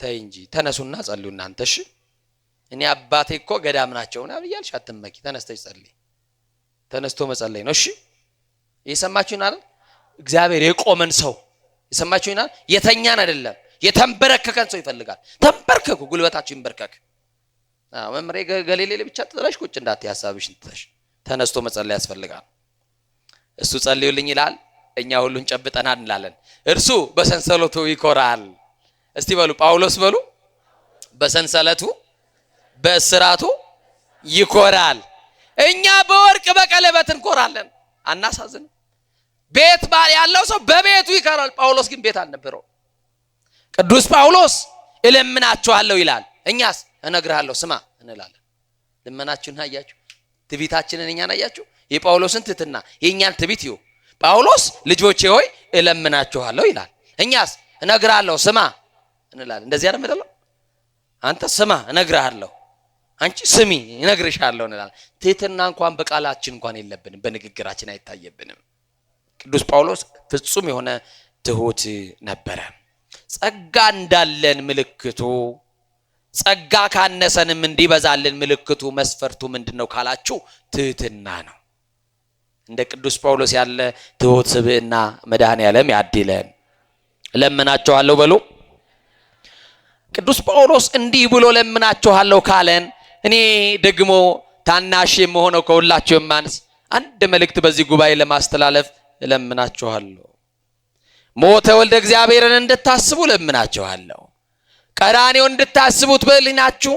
ተይ እንጂ ተነሱና ጸልዩ እናንተ። እሺ እኔ አባቴ እኮ ገዳም ናቸው እና ብያልሽ አትመኪ። ተነስተሽ ጸልይ። ተነስቶ መጸለይ ነው። እሺ እየሰማችሁኝ አይደል? እግዚአብሔር የቆመን ሰው እየሰማችሁኝ አይደል? የተኛን አይደለም የተንበረከከን ሰው ይፈልጋል። ተንበርከኩ፣ ጉልበታችሁ ይንበርከክ። መምሬ ገሌሌ ብቻ ጥለሽ ቁጭ እንዳትይ ሐሳብሽን ትተሽ ተነስቶ መጸለይ ያስፈልጋል። እሱ ጸልዩልኝ ይላል፣ እኛ ሁሉን ጨብጠናል እንላለን። እርሱ በሰንሰለቱ ይኮራል። እስቲ በሉ ጳውሎስ በሉ፣ በሰንሰለቱ በእስራቱ ይኮራል። እኛ በወርቅ በቀለበት እንኮራለን። አናሳዝንም? ቤት ባል ያለው ሰው በቤቱ ይኮራል። ጳውሎስ ግን ቤት አልነበረው። ቅዱስ ጳውሎስ እለምናችኋለሁ ይላል፣ እኛስ እነግርሃለሁ ስማ እንላለን። ልመናችሁን አያችሁ? ትዕቢታችንን እኛን አያችሁ? የጳውሎስን ትሕትና የእኛን ትዕቢት ይሁ። ጳውሎስ ልጆቼ ሆይ እለምናችኋለሁ ይላል፣ እኛስ እነግርሃለሁ ስማ እንላለን። እንደዚህ አይደለም? አንተ ስማ እነግርሃለሁ፣ አንቺ ስሚ እነግርሻለሁ እንላለን። ትሕትና እንኳን በቃላችን እንኳን የለብንም፣ በንግግራችን አይታየብንም። ቅዱስ ጳውሎስ ፍጹም የሆነ ትሁት ነበረ። ጸጋ እንዳለን ምልክቱ፣ ጸጋ ካነሰንም እንዲበዛልን ምልክቱ መስፈርቱ ምንድነው ካላችሁ ትሕትና ነው። እንደ ቅዱስ ጳውሎስ ያለ ትሁት ስብዕና መድኃኔዓለም ያድለን። ለምናችኋለሁ በሉ። ቅዱስ ጳውሎስ እንዲህ ብሎ ለምናችኋለሁ ካለን፣ እኔ ደግሞ ታናሽ የምሆነው ከሁላችሁ የማንስ አንድ መልእክት በዚህ ጉባኤ ለማስተላለፍ ለምናችኋለሁ። ሞተ ወልደ እግዚአብሔርን እንድታስቡ ለምናችኋለሁ። ቀራንዮ እንድታስቡት በሕሊናችሁ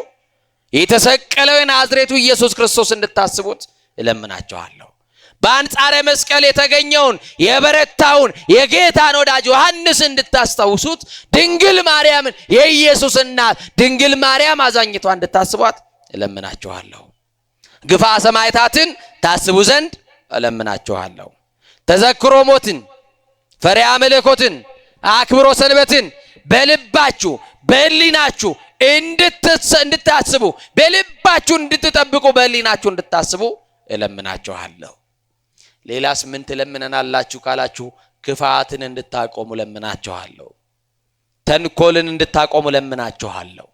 የተሰቀለው የናዝሬቱ ኢየሱስ ክርስቶስ እንድታስቡት ለምናችኋለሁ። በአንጻረ መስቀል የተገኘውን የበረታውን የጌታን ወዳጅ ዮሐንስ እንድታስታውሱት፣ ድንግል ማርያምን የኢየሱስ እናት ድንግል ማርያም አዛኝቷ እንድታስቧት እለምናችኋለሁ። ግፋ ሰማዕታትን ታስቡ ዘንድ እለምናችኋለሁ። ተዘክሮ ሞትን፣ ፈሪሃ መለኮትን፣ አክብሮ ሰንበትን በልባችሁ በሕሊናችሁ እንድታስቡ፣ በልባችሁ እንድትጠብቁ፣ በሕሊናችሁ እንድታስቡ እለምናችኋለሁ። ሌላስ ምን ትለምነናላችሁ ካላችሁ፣ ክፋትን እንድታቆሙ ለምናችኋለሁ። ተንኮልን እንድታቆሙ ለምናችኋለሁ።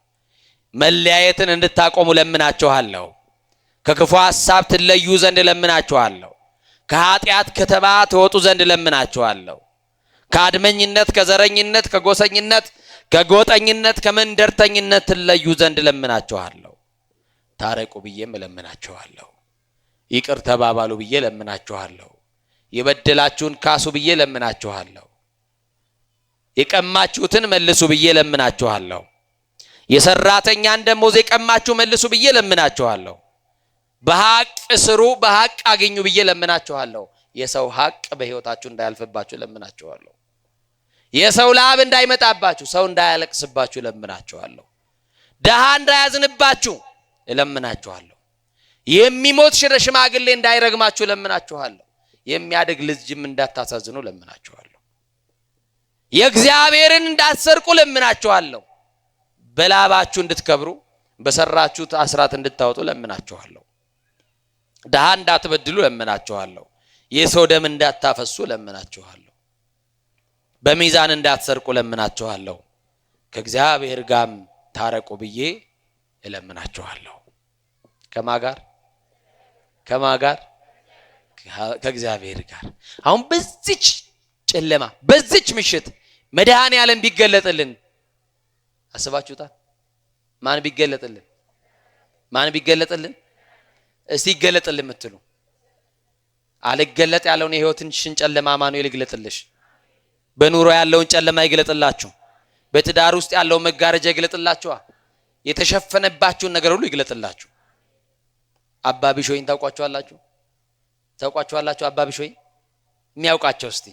መለያየትን እንድታቆሙ ለምናችኋለሁ። ከክፉ ሐሳብ ትለዩ ዘንድ ለምናችኋለሁ። ከኃጢአት ከተማ ትወጡ ዘንድ ለምናችኋለሁ። ከአድመኝነት፣ ከዘረኝነት፣ ከጎሰኝነት፣ ከጎጠኝነት፣ ከመንደርተኝነት ትለዩ ዘንድ ለምናችኋለሁ። ታረቁ ብዬም ለምናችኋለሁ። ይቅር ተባባሉ ብዬ ለምናችኋለሁ። የበደላችሁን ካሱ ብዬ ለምናችኋለሁ። የቀማችሁትን መልሱ ብዬ ለምናችኋለሁ። የሰራተኛን ደሞዝ የቀማችሁ መልሱ ብዬ ለምናችኋለሁ። በሐቅ ስሩ፣ በሐቅ አገኙ ብዬ ለምናችኋለሁ። የሰው ሐቅ በሕይወታችሁ እንዳያልፍባችሁ ለምናችኋለሁ። የሰው ላብ እንዳይመጣባችሁ፣ ሰው እንዳያለቅስባችሁ እለምናችኋለሁ። ደሃ እንዳያዝንባችሁ እለምናችኋለሁ። የሚሞት ሽማግሌ እንዳይረግማችሁ እለምናችኋለሁ። የሚያድግ ልጅም እንዳታሳዝኑ እለምናችኋለሁ። የእግዚአብሔርን እንዳትሰርቁ እለምናችኋለሁ። በላባችሁ እንድትከብሩ በሰራችሁት አስራት እንድታወጡ እለምናችኋለሁ። ደሃ እንዳትበድሉ እለምናችኋለሁ። የሰው ደም እንዳታፈሱ እለምናችኋለሁ። በሚዛን እንዳትሰርቁ እለምናችኋለሁ። ከእግዚአብሔር ጋር ታረቁ ብዬ እለምናችኋለሁ። ከማጋር ከእግዚአብሔር ጋር። አሁን በዚች ጨለማ በዚች ምሽት መድኃኔዓለም ቢገለጥልን አስባችሁታል? ማን ቢገለጥልን? እስቲ ይገለጥልን የምትሉ አልገለጥ ያለውን የህይወትሽን ጨለማ አማኑኤል ይግለጥልሽ። በኑሮ ያለውን ጨለማ ይግለጥላችሁ። በትዳር ውስጥ ያለውን መጋረጃ ይግለጥላችሁ። የተሸፈነባችሁን ነገር ሁሉ ይግለጥላችሁ። አባ ቢሾይን ታውቋቸዋላችሁ? አባ ቢሾይ የሚያውቃቸው እስቲ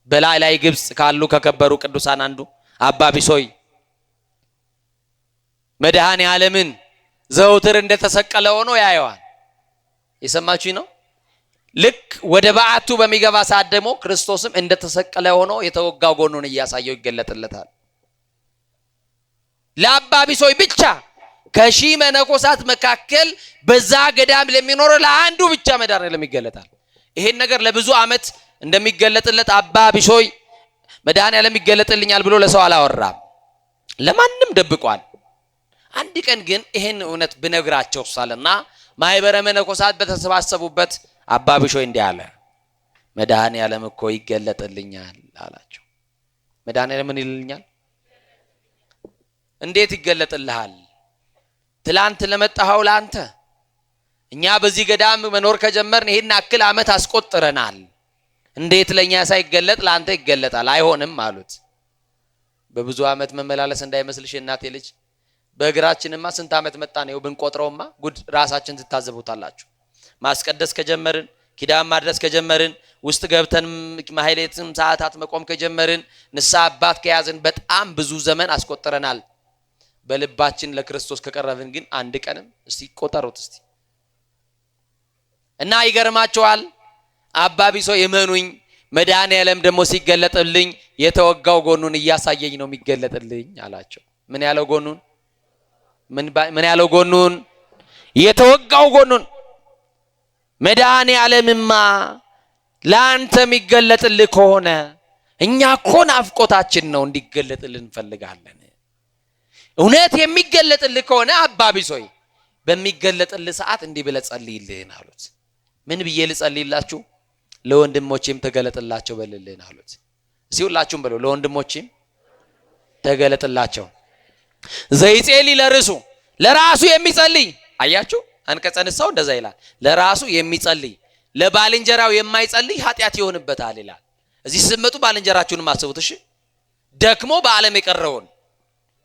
በላይ ግብጽ ካሉ ከከበሩ ቅዱሳን አንዱ አባ ቢሾይ መድኃኔዓለምን ዘውትር እንደተሰቀለ ሆኖ ያየዋል። የሰማችሁኝ ነው? ልክ ወደ በዓቱ በሚገባ ሰዓት ደግሞ ክርስቶስም እንደተሰቀለ ሆኖ የተወጋው ጎኑን እያሳየው ይገለጥለታል። ለአባ ቢሾይ ብቻ ከሺህ መነኮሳት መካከል በዛ ገዳም ለሚኖር ለአንዱ ብቻ መድኃኔዓለም ይገለጣል። ይሄን ነገር ለብዙ ዓመት እንደሚገለጥለት አባ ቢሾይ መድኃኔዓለም ይገለጥልኛል ብሎ ለሰው አላወራም፣ ለማንም ደብቋል። አንድ ቀን ግን ይሄን እውነት ብነግራቸው ሳለና ማህበረ መነኮሳት በተሰባሰቡበት አባ ቢሾይ እንዲህ አለ፣ መድኃኔዓለም እኮ ይገለጥልኛል አላቸው። መድኃኔዓለም ምን ይልልኛል? እንዴት ይገለጥልሃል? ትላንት ለመጣኸው ላንተ እኛ በዚህ ገዳም መኖር ከጀመርን ይሄን አክል ዓመት አስቆጥረናል። እንዴት ለኛ ሳይገለጥ ላንተ ይገለጣል? አይሆንም አሉት። በብዙ ዓመት መመላለስ እንዳይመስልሽ እናቴ ልጅ፣ በእግራችንማ ስንት ዓመት መጣን። ይኸው ብንቆጥረውማ ጉድ ራሳችን ትታዘቡታላችሁ። ማስቀደስ ከጀመርን፣ ኪዳን ማድረስ ከጀመርን፣ ውስጥ ገብተን ማህሌትም ሰዓታት መቆም ከጀመርን፣ ንስሐ አባት ከያዝን በጣም ብዙ ዘመን አስቆጥረናል። በልባችን ለክርስቶስ ከቀረብን ግን አንድ ቀንም እስቲ ቆጠሩት እስቲ። እና ይገርማቸዋል። አባ ቢሾይ እመኑኝ መድኃኔዓለም ደግሞ ሲገለጥልኝ የተወጋው ጎኑን እያሳየኝ ነው የሚገለጥልኝ አላቸው። ምን ያለው ጎኑን? ምን ያለው ጎኑን? የተወጋው ጎኑን። መድኃኔዓለምማ ለአንተ የሚገለጥልህ ከሆነ እኛ እኮ ናፍቆታችን ነው እንዲገለጥልን እንፈልጋለን። እውነት የሚገለጥልህ ከሆነ አባ ቢሾይ በሚገለጥልህ ሰዓት እንዲህ ብለህ ጸልይልኝ አሉት። ምን ብዬ ልጸልይላችሁ? ለወንድሞቼም ተገለጥላቸው በልልኝ አሉት። እዚህ ሁላችሁም በሉ፣ ለወንድሞቼም ተገለጥላቸው። ዘይጼሊ ለርሱ ለራሱ የሚጸልይ አያችሁ፣ አንቀጸ ንስሐው እንደዛ ይላል። ለራሱ የሚጸልይ ለባልንጀራው የማይጸልይ ኃጢአት ይሆንበታል ይላል። እዚህ ስትመጡ ባልንጀራችሁንም አስቡት እሺ። ደክሞ በዓለም የቀረውን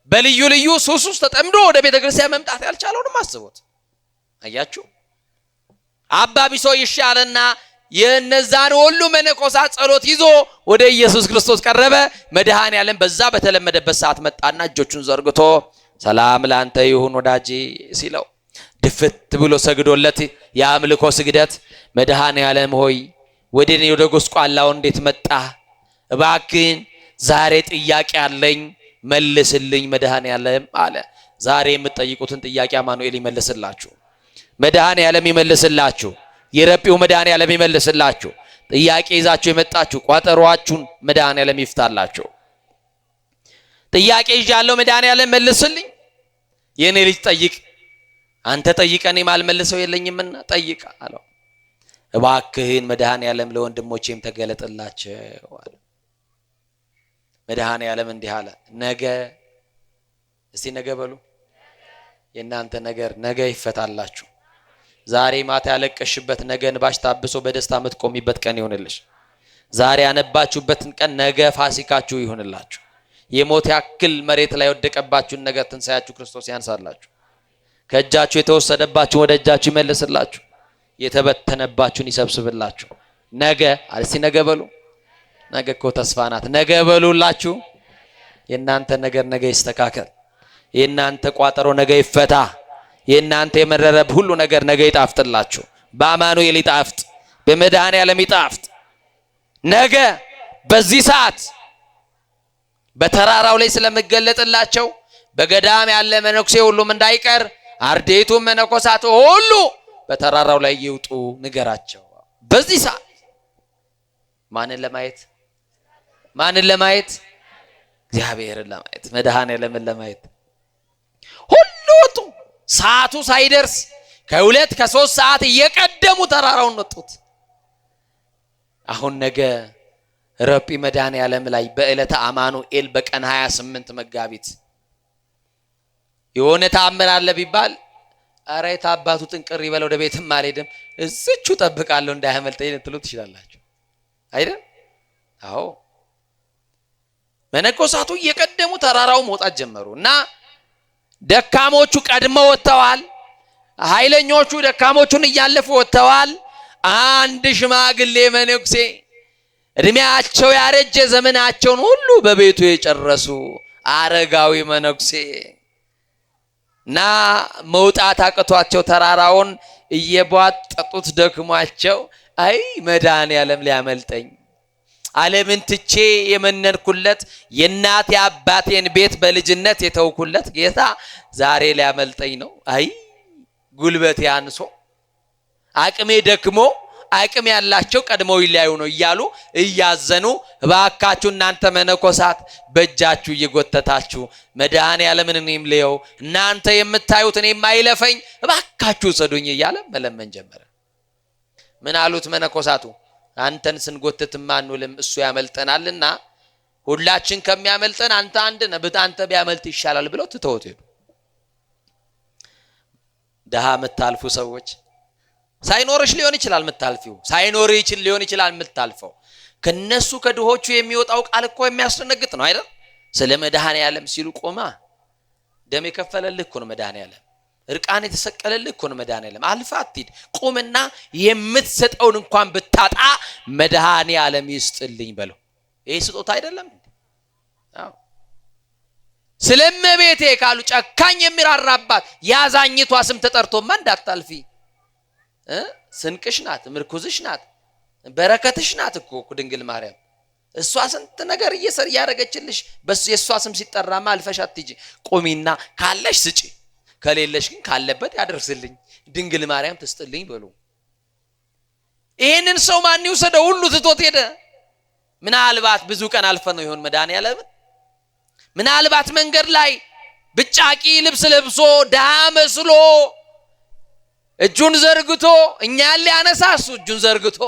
በልዩ ልዩ ሱስ ውስጥ ተጠምዶ ወደ ቤተ ክርስቲያን መምጣት ያልቻለውንም አስቡት። አያችሁ፣ አባ ቢሾይ ይሻለና የነዛን ሁሉ መነኮሳት ጸሎት ይዞ ወደ ኢየሱስ ክርስቶስ ቀረበ። መድኃኔዓለም በዛ በተለመደበት ሰዓት መጣና እጆቹን ዘርግቶ ሰላም ላንተ ይሁን ወዳጄ ሲለው ድፍት ብሎ ሰግዶለት የአምልኮ ስግደት መድኃኔዓለም ሆይ ወደኔ ወደ ጎስቋላው እንዴት መጣ? እባክህን ዛሬ ጥያቄ አለኝ መልስልኝ መድኃኔዓለም አለ። ዛሬ የምትጠይቁትን ጥያቄ አማኑኤል ይመልስላችሁ፣ መድኃኔዓለም ይመልስላችሁ፣ የረጲው መድኃኔዓለም ይመልስላችሁ። ጥያቄ ይዛችሁ የመጣችሁ ቋጠሯችሁን መድኃኔዓለም ይፍታላችሁ። ጥያቄ ይዣለሁ መድኃኔዓለም መልስልኝ። የኔ ልጅ ጠይቅ፣ አንተ ጠይቀ እኔ ማልመልሰው የለኝምና ጠይቅ አለው። እባክህን መድኃኔዓለም ለወንድሞቼም ተገለጥላቸው አለ። መድኃኔዓለም እንዲህ አለ፣ ነገ እስቲ ነገ በሉ፣ የእናንተ ነገር ነገ ይፈታላችሁ። ዛሬ ማታ ያለቀሽበት ነገ እንባሽ ታብሶ በደስታ የምትቆሚበት ቀን ይሆንልሽ። ዛሬ ያነባችሁበትን ቀን ነገ ፋሲካችሁ ይሆንላችሁ። የሞት ያክል መሬት ላይ ወደቀባችሁን ነገር ትንሳያችሁ ክርስቶስ ያንሳላችሁ። ከእጃችሁ የተወሰደባችሁ ወደ እጃችሁ ይመልስላችሁ። የተበተነባችሁን ይሰብስብላችሁ። ነገ እስቲ ነገ በሉ፣ ነገ እኮ ተስፋ ናት። ነገ በሉላችሁ። የእናንተ ነገር ነገ ይስተካከል። የእናንተ ቋጠሮ ነገ ይፈታ። የእናንተ የመረረብ ሁሉ ነገር ነገ ይጣፍጥላችሁ። በአማኑኤል ይጣፍጥ፣ በመድኃኔዓለም ይጣፍጥ። ነገ በዚህ ሰዓት በተራራው ላይ ስለመገለጥላቸው በገዳም ያለ መነኩሴ ሁሉም እንዳይቀር አርዴቱ መነኮሳት ሁሉ በተራራው ላይ ይውጡ ንገራቸው። በዚህ ሰዓት ማንን ለማየት? ማንን ለማየት? እግዚአብሔርን ለማየት፣ መድኃኔዓለምን ለማየት ሁሉ ወጡ። ሰዓቱ ሳይደርስ ከ2 ከ3 ሰዓት እየቀደሙ ተራራውን ወጡት። አሁን ነገ ረጲ መድኃኔዓለም ላይ በዕለተ አማኑኤል በቀን 28 መጋቢት የሆነ ተአምር አለ ቢባል አረ የታባቱ ጥንቅር ይበል ወደ ቤትም አልሄድም እዚቹ ጠብቃለሁ እንዳያመልጠኝ ልትሉ ትችላላችሁ አይደል? አዎ መነኮሳቱ እየቀደሙ ተራራው መውጣት ጀመሩ እና ደካሞቹ ቀድመው ወጥተዋል። ኃይለኞቹ ደካሞቹን እያለፉ ወጥተዋል። አንድ ሽማግሌ መነኩሴ እድሜያቸው ያረጀ ዘመናቸውን ሁሉ በቤቱ የጨረሱ አረጋዊ መነኩሴ እና መውጣት አቅቷቸው ተራራውን እየቧጠጡት ደክሟቸው አይ መድኃኔዓለም ሊያመልጠኝ ዓለምን ትቼ የመነንኩለት የእናቴ አባቴን ቤት በልጅነት የተውኩለት ጌታ ዛሬ ሊያመልጠኝ ነው። አይ ጉልበቴ አንሶ አቅሜ ደክሞ አቅም ያላቸው ቀድመው ይለያዩ ነው እያሉ እያዘኑ እባካችሁ እናንተ መነኮሳት በእጃችሁ እየጎተታችሁ መድኃኔዓለምን እኔም ልየው እናንተ የምታዩት እኔም አይለፈኝ እባካችሁ ሰዱኝ እያለ መለመን ጀመረ። ምን አሉት መነኮሳቱ? አንተን ስንጎትትማ አንውልም እሱ ያመልጠናልና ሁላችን ከሚያመልጠን አንተ አንድ ነህ አንተ ቢያመልጥ ይሻላል ብለው ትተውት ሄዱ። ደሃ የምታልፉ ሰዎች ሳይኖርሽ ሊሆን ይችላል የምታልፊው፣ ሳይኖር ሊሆን ይችላል የምታልፈው። ከነሱ ከድሆቹ የሚወጣው ቃል እኮ የሚያስደነግጥ ነው አይደል? ስለ መድኃኔዓለም ሲሉ ቆማ ደም የከፈለልህ እኮ ነው መድኃኔዓለም፣ እርቃን የተሰቀለልህ እኮ ነው መድኃኔዓለም። አልፋ አትሂድ ቁምና የምትሰጠውን እንኳን ብታጣ መድኃኔዓለም ይስጥልኝ በለው። ይሄ ስጦታ አይደለም? አዎ ስለመቤቴ ካሉ ጨካኝ የሚራራባት ያዛኝቷ ስም ተጠርቶማ እንዳታልፊ። ስንቅሽ ናት፣ ምርኩዝሽ ናት፣ በረከትሽ ናት እኮ ድንግል ማርያም። እሷ ስንት ነገር እያደረገችልሽ የእሷ ስም ሲጠራማ አልፈሽ አትሂጂ። ቁሚና ካለሽ ስጪ፣ ከሌለሽ ግን ካለበት ያደርስልኝ ድንግል ማርያም ትስጥልኝ በሉ። ይህንን ሰው ማን ይውሰደው? ሁሉ ትቶት ሄደ። ምናልባት ብዙ ቀን አልፈ ነው ይሆን መድኃኔዓለም? ምናልባት መንገድ ላይ ብጫቂ ልብስ ለብሶ ድሃ መስሎ እጁን ዘርግቶ እኛን ሊያነሳ እሱ እጁን ዘርግቶ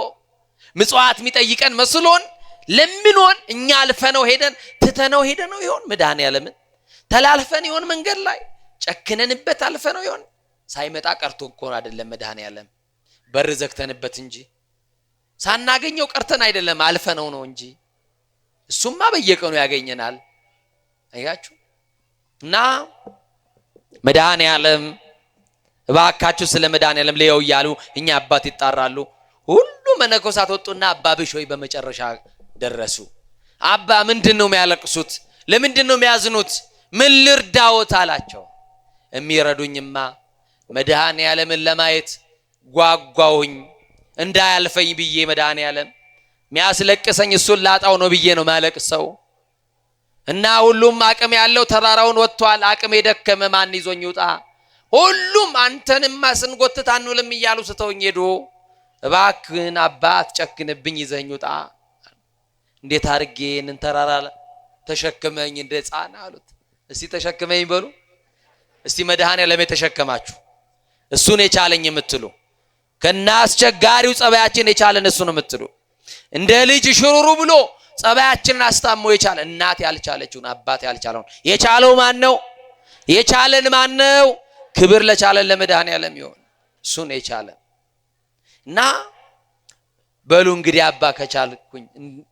ምጽዋት የሚጠይቀን መስሎን ለምንሆን እኛ አልፈነው ሄደን ትተነው ሄደነው ይሆን መድኃኔዓለምን? ተላልፈን ይሆን መንገድ ላይ ጨክነንበት አልፈነው ይሆን? ሳይመጣ ቀርቶ እኮ አይደለም መድኃኔዓለም፣ በር ዘግተንበት እንጂ ሳናገኘው ቀርተን አይደለም አልፈነው ነው እንጂ እሱማ በየቀኑ ያገኘናል። አያችሁ እና መድኃኔዓለም እባካችሁ ስለ መድኃኔዓለም ለየው እያሉ እኛ አባት ይጣራሉ። ሁሉ መነኮሳት ወጡና አባ ብሾይ በመጨረሻ ደረሱ። አባ ምንድነው የሚያለቅሱት? ለምንድነው የሚያዝኑት? ምን ልርዳዎት አላቸው። የሚረዱኝማ መድኃኔዓለምን ለማየት ጓጓውኝ እንዳያልፈኝ ብዬ መድኃኔዓለም የሚያስለቅሰኝ እሱን ላጣው ነው ብዬ ነው ማለቅሰው እና ሁሉም አቅም ያለው ተራራውን ወጥቷል። አቅም የደከመ ማን ይዞኝ ይውጣ? ሁሉም አንተንማ ስንጎትት አንውልም እያሉ ስተውኝ ሄዱ። እባክህን አባት ጨክንብኝ ይዘኝ ውጣ። እንዴት አድርጌ እንን ተራራ ተሸክመኝ እንደ ሕፃን አሉት። እስቲ ተሸክመኝ በሉ። እስቲ መድኃኔዓለም የተሸከማችሁ እሱን የቻለኝ የምትሉ ከናስቸጋሪው ጸባያችን የቻለን እሱ ነው የምትሉ እንደ ልጅ ሽሩሩ ብሎ ጸባያችንን አስታሞ የቻለ እናት ያልቻለችውን አባት ያልቻለውን የቻለው ማን ነው? የቻለን ማን ነው? ክብር ለቻለን ለመድኃኔዓለም ይሁን። እሱ ነው የቻለ እና በሉ እንግዲህ አባ ከቻልኩኝ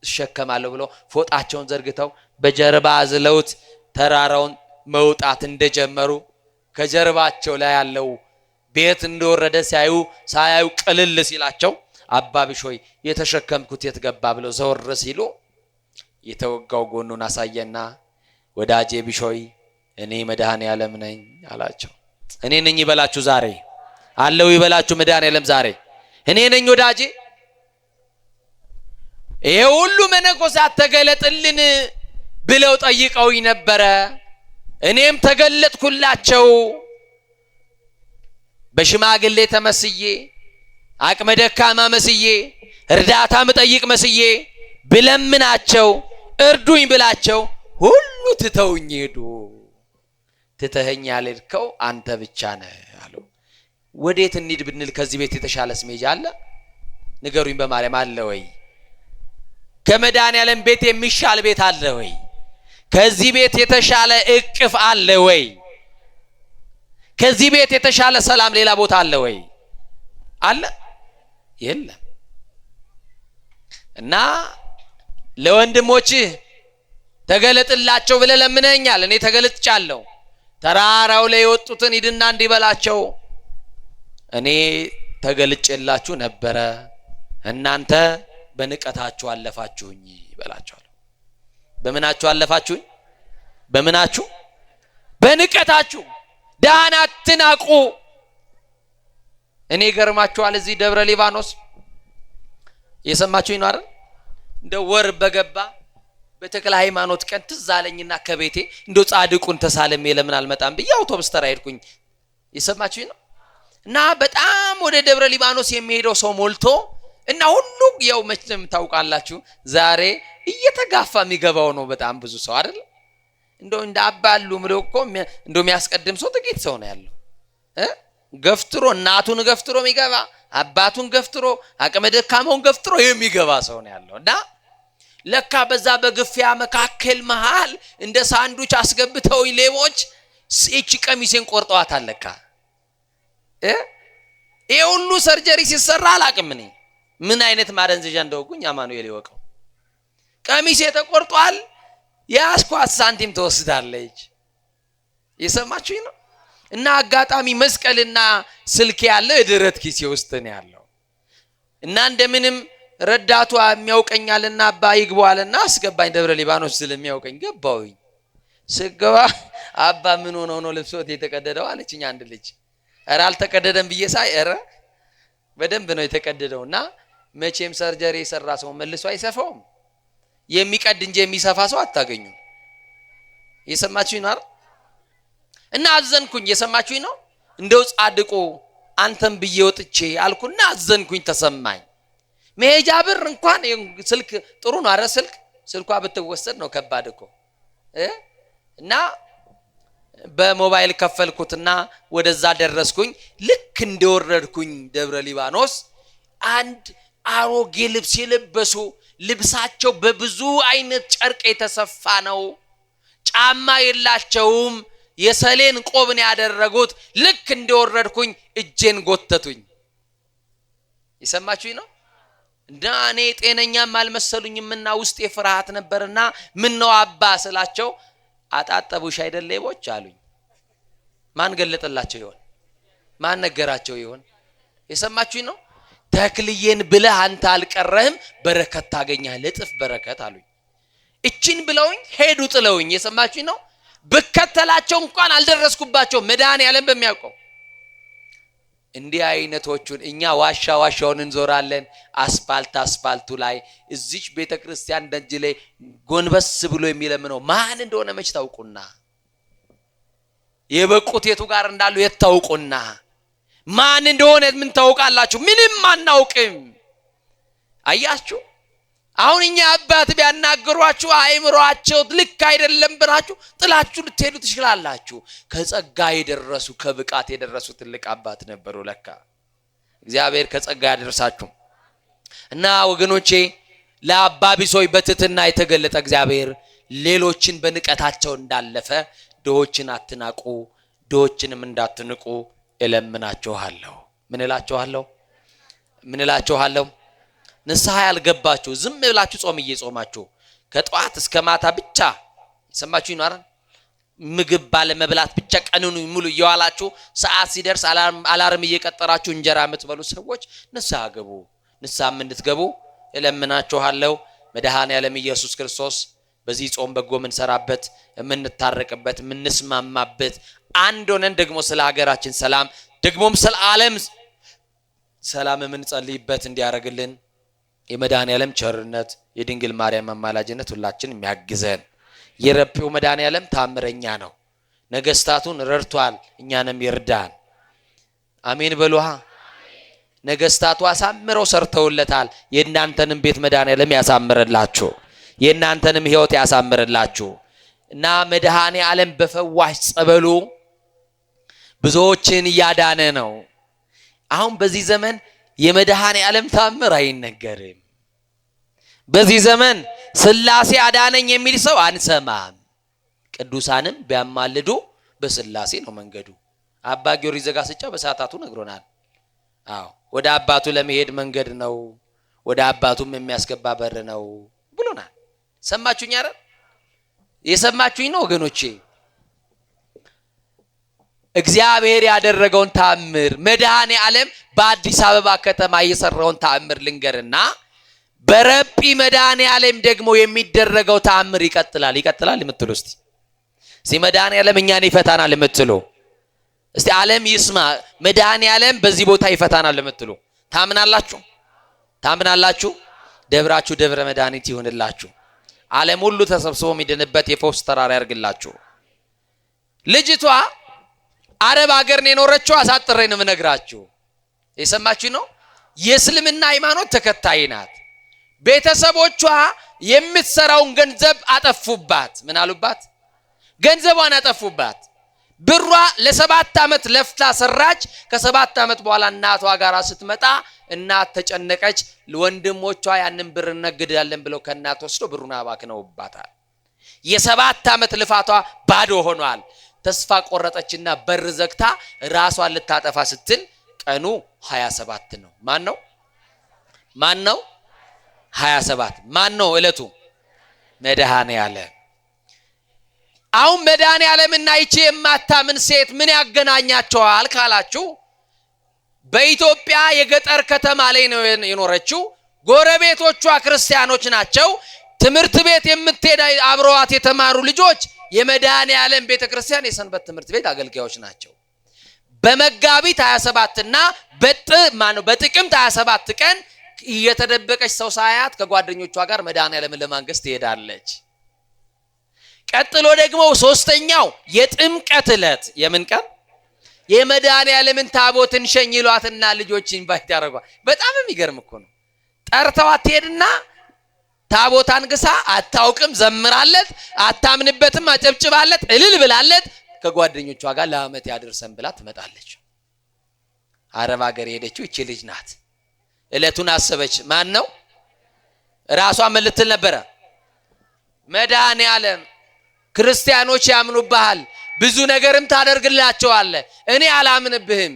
እሸከማለሁ ብሎ ፎጣቸውን ዘርግተው በጀርባ አዝለውት ተራራውን መውጣት እንደጀመሩ ከጀርባቸው ላይ ያለው ቤት እንደወረደ ሳያዩ ቅልል ሲላቸው አባ ብሾይ የተሸከምኩት የት ገባ ብለው ዘወር ሲሉ የተወጋው ጎኑን አሳየና ወዳጄ ቢሾይ እኔ መድኃኔዓለም ነኝ አላቸው። እኔ ነኝ ይበላችሁ ዛሬ አለው ይበላችሁ መድኃኔዓለም ዛሬ እኔ ነኝ ወዳጄ። ይሄ ሁሉ መነኮሳት ተገለጥልን ብለው ጠይቀውኝ ነበረ። እኔም ተገለጥኩላቸው። በሽማግሌ ተመስዬ አቅመ ደካማ መስዬ እርዳታ መጠይቅ መስዬ ብለምናቸው እርዱኝ ብላቸው ሁሉ ትተውኝ ሄዱ። ትተኸኝ ያልሄድከው አንተ ብቻ ነህ አሉ። ወዴት እንሂድ ብንል ከዚህ ቤት የተሻለ ስሜጃ አለ? ንገሩኝ በማርያም አለ ወይ? ከመድኃኔዓለም ቤት የሚሻል ቤት አለ ወይ? ከዚህ ቤት የተሻለ እቅፍ አለ ወይ? ከዚህ ቤት የተሻለ ሰላም ሌላ ቦታ አለ ወይ? አለ? የለም። እና ለወንድሞችህ ተገለጥላቸው ብለህ ለምነኛል። እኔ ተገለጥቻለሁ። ተራራው ላይ የወጡትን ሂድና እንዲበላቸው እኔ ተገልጬላችሁ ነበረ፣ እናንተ በንቀታችሁ አለፋችሁኝ ይበላችኋል። በምናችሁ አለፋችሁኝ? በምናችሁ? በንቀታችሁ። ዳን አትናቁ። እኔ ገርማችኋል። እዚህ ደብረ ሊባኖስ የሰማችሁኝ ነው አይደል? እንደ ወር በገባ በተክለ ሃይማኖት ቀን ትዝ አለኝና ከቤቴ እንደው ጻድቁን ተሳለሜ ለምን አልመጣም ብዬ አውቶቡስ ተራ ሄድኩኝ። የሰማችሁኝ ነው። እና በጣም ወደ ደብረ ሊባኖስ የሚሄደው ሰው ሞልቶ እና ሁሉ ያው መቼም ታውቃላችሁ ዛሬ እየተጋፋ የሚገባው ነው በጣም ብዙ ሰው አይደል? እንደው እንደ አባሉ ምለው እኮ እንደው የሚያስቀድም ሰው ጥቂት ሰው ነው ያለው። ገፍትሮ እናቱን ገፍትሮ የሚገባ አባቱን ገፍትሮ አቅመ ደካማውን ገፍትሮ የሚገባ ሰው ነው ያለው። እና ለካ በዛ በግፊያ መካከል መሃል እንደ ሳንዱች አስገብተው ሌቦች እቺ ቀሚሴን ቆርጠዋታል። ለካ ይሄ ሁሉ ሰርጀሪ ሲሰራ አላቅም እኔ ምን አይነት ማደንዘዣ እንደወጉኝ አማኑኤል ይወቀው። ቀሚሴ ተቆርጧል። ያስኳት ሳንቲም ተወስዳለች። የሰማችሁኝ ነው። እና አጋጣሚ መስቀልና ስልክ ያለው የድረት ኪሴ ውስጥ ነው ያለው። እና እንደምንም ረዳቷ የሚያውቀኛልና አባ ይግባዋልና አስገባኝ። ደብረ ሊባኖስ ስለሚያውቀኝ ገባውኝ። ስገባ አባ ምን ሆኖ ነው ልብሶት የተቀደደው አለችኝ አንድ ልጅ። ኧረ አልተቀደደም ብዬ ሳይ ኧረ በደንብ ነው የተቀደደውና መቼም ሰርጀሪ የሰራ ሰው መልሶ አይሰፋውም። የሚቀድ እንጂ የሚሰፋ ሰው አታገኙ። የሰማችሁኝ ነው አይደል? እና አዘንኩኝ። የሰማችሁኝ ነው። እንደው ጻድቁ አንተም ብዬ ወጥቼ አልኩና አዘንኩኝ፣ ተሰማኝ። መሄጃ ብር እንኳን ስልክ ጥሩ ነው አይደል? ስልኳ ብትወሰድ ነው ከባድ እኮ እና በሞባይል ከፈልኩትና ወደዛ ደረስኩኝ። ልክ እንደወረድኩኝ ደብረ ሊባኖስ አንድ አሮጌ ልብስ የለበሱ ልብሳቸው በብዙ አይነት ጨርቅ የተሰፋ ነው፣ ጫማ የላቸውም፣ የሰሌን ቆብን ያደረጉት ልክ እንደወረድኩኝ እጄን ጎተቱኝ። ይሰማችሁኝ ነው። እና እኔ ጤነኛም አልመሰሉኝምና ውስጥ የፍርሃት ነበርና ምን ነው አባ ስላቸው አጣጠቡሽ አይደል ሌቦች አሉኝ። ማን ገለጠላቸው ይሆን? ማን ነገራቸው ይሆን? የሰማችሁኝ ነው። ተክልዬን ብለህ አንተ አልቀረህም በረከት ታገኛለህ፣ እጥፍ በረከት አሉኝ። እቺን ብለውኝ ሄዱ ጥለውኝ። የሰማችሁኝ ነው። በከተላቸው እንኳን አልደረስኩባቸው። መድኃኔዓለም በሚያውቀው እንዲህ አይነቶቹን እኛ ዋሻውን እንዞራለን። አስፋልቱ ላይ እዚች ቤተክርስቲያን ደጅ ላይ ጎንበስ ብሎ የሚለምነው ማን እንደሆነ መች ታውቁና፣ የበቁት የቱ ጋር እንዳሉ የታውቁና፣ ማን እንደሆነ ምን ታውቃላችሁ? ምንም አናውቅም። አያችሁ አሁን እኛ አባት ቢያናገሯችሁ አይምሯቸው ልክ አይደለም ብላችሁ ጥላችሁ ልትሄዱ ትችላላችሁ። ከጸጋ የደረሱ ከብቃት የደረሱ ትልቅ አባት ነበሩ። ለካ እግዚአብሔር ከጸጋ ያደርሳችሁ። እና ወገኖቼ ለአባ ቢሶይ በትህትና የተገለጠ እግዚአብሔር ሌሎችን በንቀታቸው እንዳለፈ ድሆችን አትናቁ፣ ድሆችንም እንዳትንቁ እለምናችኋለሁ። ምን እላችኋለሁ? ንስሐ ያልገባችሁ ዝም ብላችሁ ጾም እየጾማችሁ ከጧት እስከ ማታ ብቻ ሰማችሁኝ ነው አይደል? ምግብ ባለ መብላት ብቻ ቀኑን ሙሉ እየዋላችሁ ሰዓት ሲደርስ አላርም እየቀጠራችሁ እንጀራ የምትበሉ ሰዎች ንስሐ ግቡ። ንስሐም እንድትገቡ እለምናችኋለሁ። መድኃኔዓለም ኢየሱስ ክርስቶስ በዚህ ጾም በጎ ምንሰራበት የምንታረቅበት ምንስማማበት አንድ ሆነን ደግሞ ስለ ሀገራችን ሰላም ደግሞም ስለ ዓለም ሰላም የምንጸልይበት እንዲያረግልን የመድኃኔዓለም ቸርነት የድንግል ማርያም አማላጅነት ሁላችን የሚያግዘን የረጴው መድኃኔዓለም ታምረኛ ነው። ነገስታቱን ረድቷል፣ እኛንም ይርዳን። አሜን በሉሃ። ነገስታቱ አሳምረው ሰርተውለታል። የእናንተንም ቤት መድኃኔዓለም ያሳምርላችሁ፣ የእናንተንም ህይወት ያሳምርላችሁ እና መድኃኔዓለም በፈዋሽ ጸበሉ ብዙዎችን እያዳነ ነው። አሁን በዚህ ዘመን የመድኃኔዓለም ታምር አይነገርም። በዚህ ዘመን ስላሴ አዳነኝ የሚል ሰው አንሰማም። ቅዱሳንም ቢያማልዱ በስላሴ ነው መንገዱ። አባ ጊዮርጊስ ዘጋስጫ በሰዓታቱ ነግሮናል። አዎ ወደ አባቱ ለመሄድ መንገድ ነው፣ ወደ አባቱም የሚያስገባ በር ነው ብሎናል። ሰማችሁኝ አይደል? የሰማችሁኝ ነው ወገኖቼ። እግዚአብሔር ያደረገውን ታምር መድኃኔዓለም በአዲስ አበባ ከተማ የሰራውን ታምር ልንገርና በረጲ መድኃኔዓለም ደግሞ የሚደረገው ታምር ይቀጥላል የምትሉ እስቲ መድኃኔዓለም እኛን ይፈታናል የምትሉ እስቲ ዓለም ይስማ መድኃኔዓለም በዚህ ቦታ ይፈታናል የምትሉ ታምናላችሁ? ደብራችሁ ደብረ መድኃኒት ይሁንላችሁ። ዓለም ሁሉ ተሰብስቦ የሚድንበት የፈውስ ተራራ ያርግላችሁ። ልጅቷ አረብ ሀገር ነው የኖረችው። አሳጥሬ ነው የምነግራችሁ። የሰማችሁ ነው። የእስልምና ሃይማኖት ተከታይ ናት። ቤተሰቦቿ የምትሰራውን ገንዘብ አጠፉባት። ምን አሉባት? ገንዘቧን አጠፉባት። ብሯ ለ7 ዓመት ለፍታ ሰራች። ከ7 ዓመት በኋላ እናቷ ጋር ስትመጣ እናት ተጨነቀች። ወንድሞቿ ያንን ብር እንነግዳለን ብለው ከእናት ወስዶ ብሩን አባክነውባታል። የ7 ዓመት ልፋቷ ባዶ ሆኗል። ተስፋ ቆረጠችና በር ዘግታ ራሷን ልታጠፋ ስትል ቀኑ 27 ነው። ማን ነው 27? ማን ነው እለቱ? መድኃኔዓለም። አሁን መድኃኔዓለምና ይቺ የማታምን ሴት ምን ያገናኛቸዋል ካላችሁ በኢትዮጵያ የገጠር ከተማ ላይ ነው የኖረችው። ጎረቤቶቿ ክርስቲያኖች ናቸው። ትምህርት ቤት የምትሄድ አብረዋት የተማሩ ልጆች የመድኃኔዓለም ቤተክርስቲያን የሰንበት ትምህርት ቤት አገልጋዮች ናቸው። በመጋቢት 27 እና በጥቅምት 27 ቀን እየተደበቀች ሰው ሳያት ከጓደኞቿ ጋር መድኃኔዓለምን ለማንገስ ትሄዳለች። ቀጥሎ ደግሞ ሶስተኛው የጥምቀት ዕለት የምን ቀን? የመድኃኔዓለምን ታቦትን ሸኝሏትና ልጆች ኢንቫይት ያደርጓል። በጣም የሚገርም እኮ ነው። ጠርተዋት ትሄድና ታቦት አንግሳ አታውቅም፣ ዘምራለት፣ አታምንበትም፣ አጨብጭባለት፣ እልል ብላለት ከጓደኞቿ ጋር ለዓመት ያደርሰን ብላ ትመጣለች። አረብ ሀገር የሄደችው እቺ ልጅ ናት። እለቱን አሰበች። ማን ነው? ራሷ ምን ልትል ነበረ? መድኃኔዓለም ክርስቲያኖች ያምኑብሃል፣ ብዙ ነገርም ታደርግላቸዋለህ፣ እኔ አላምንብህም፣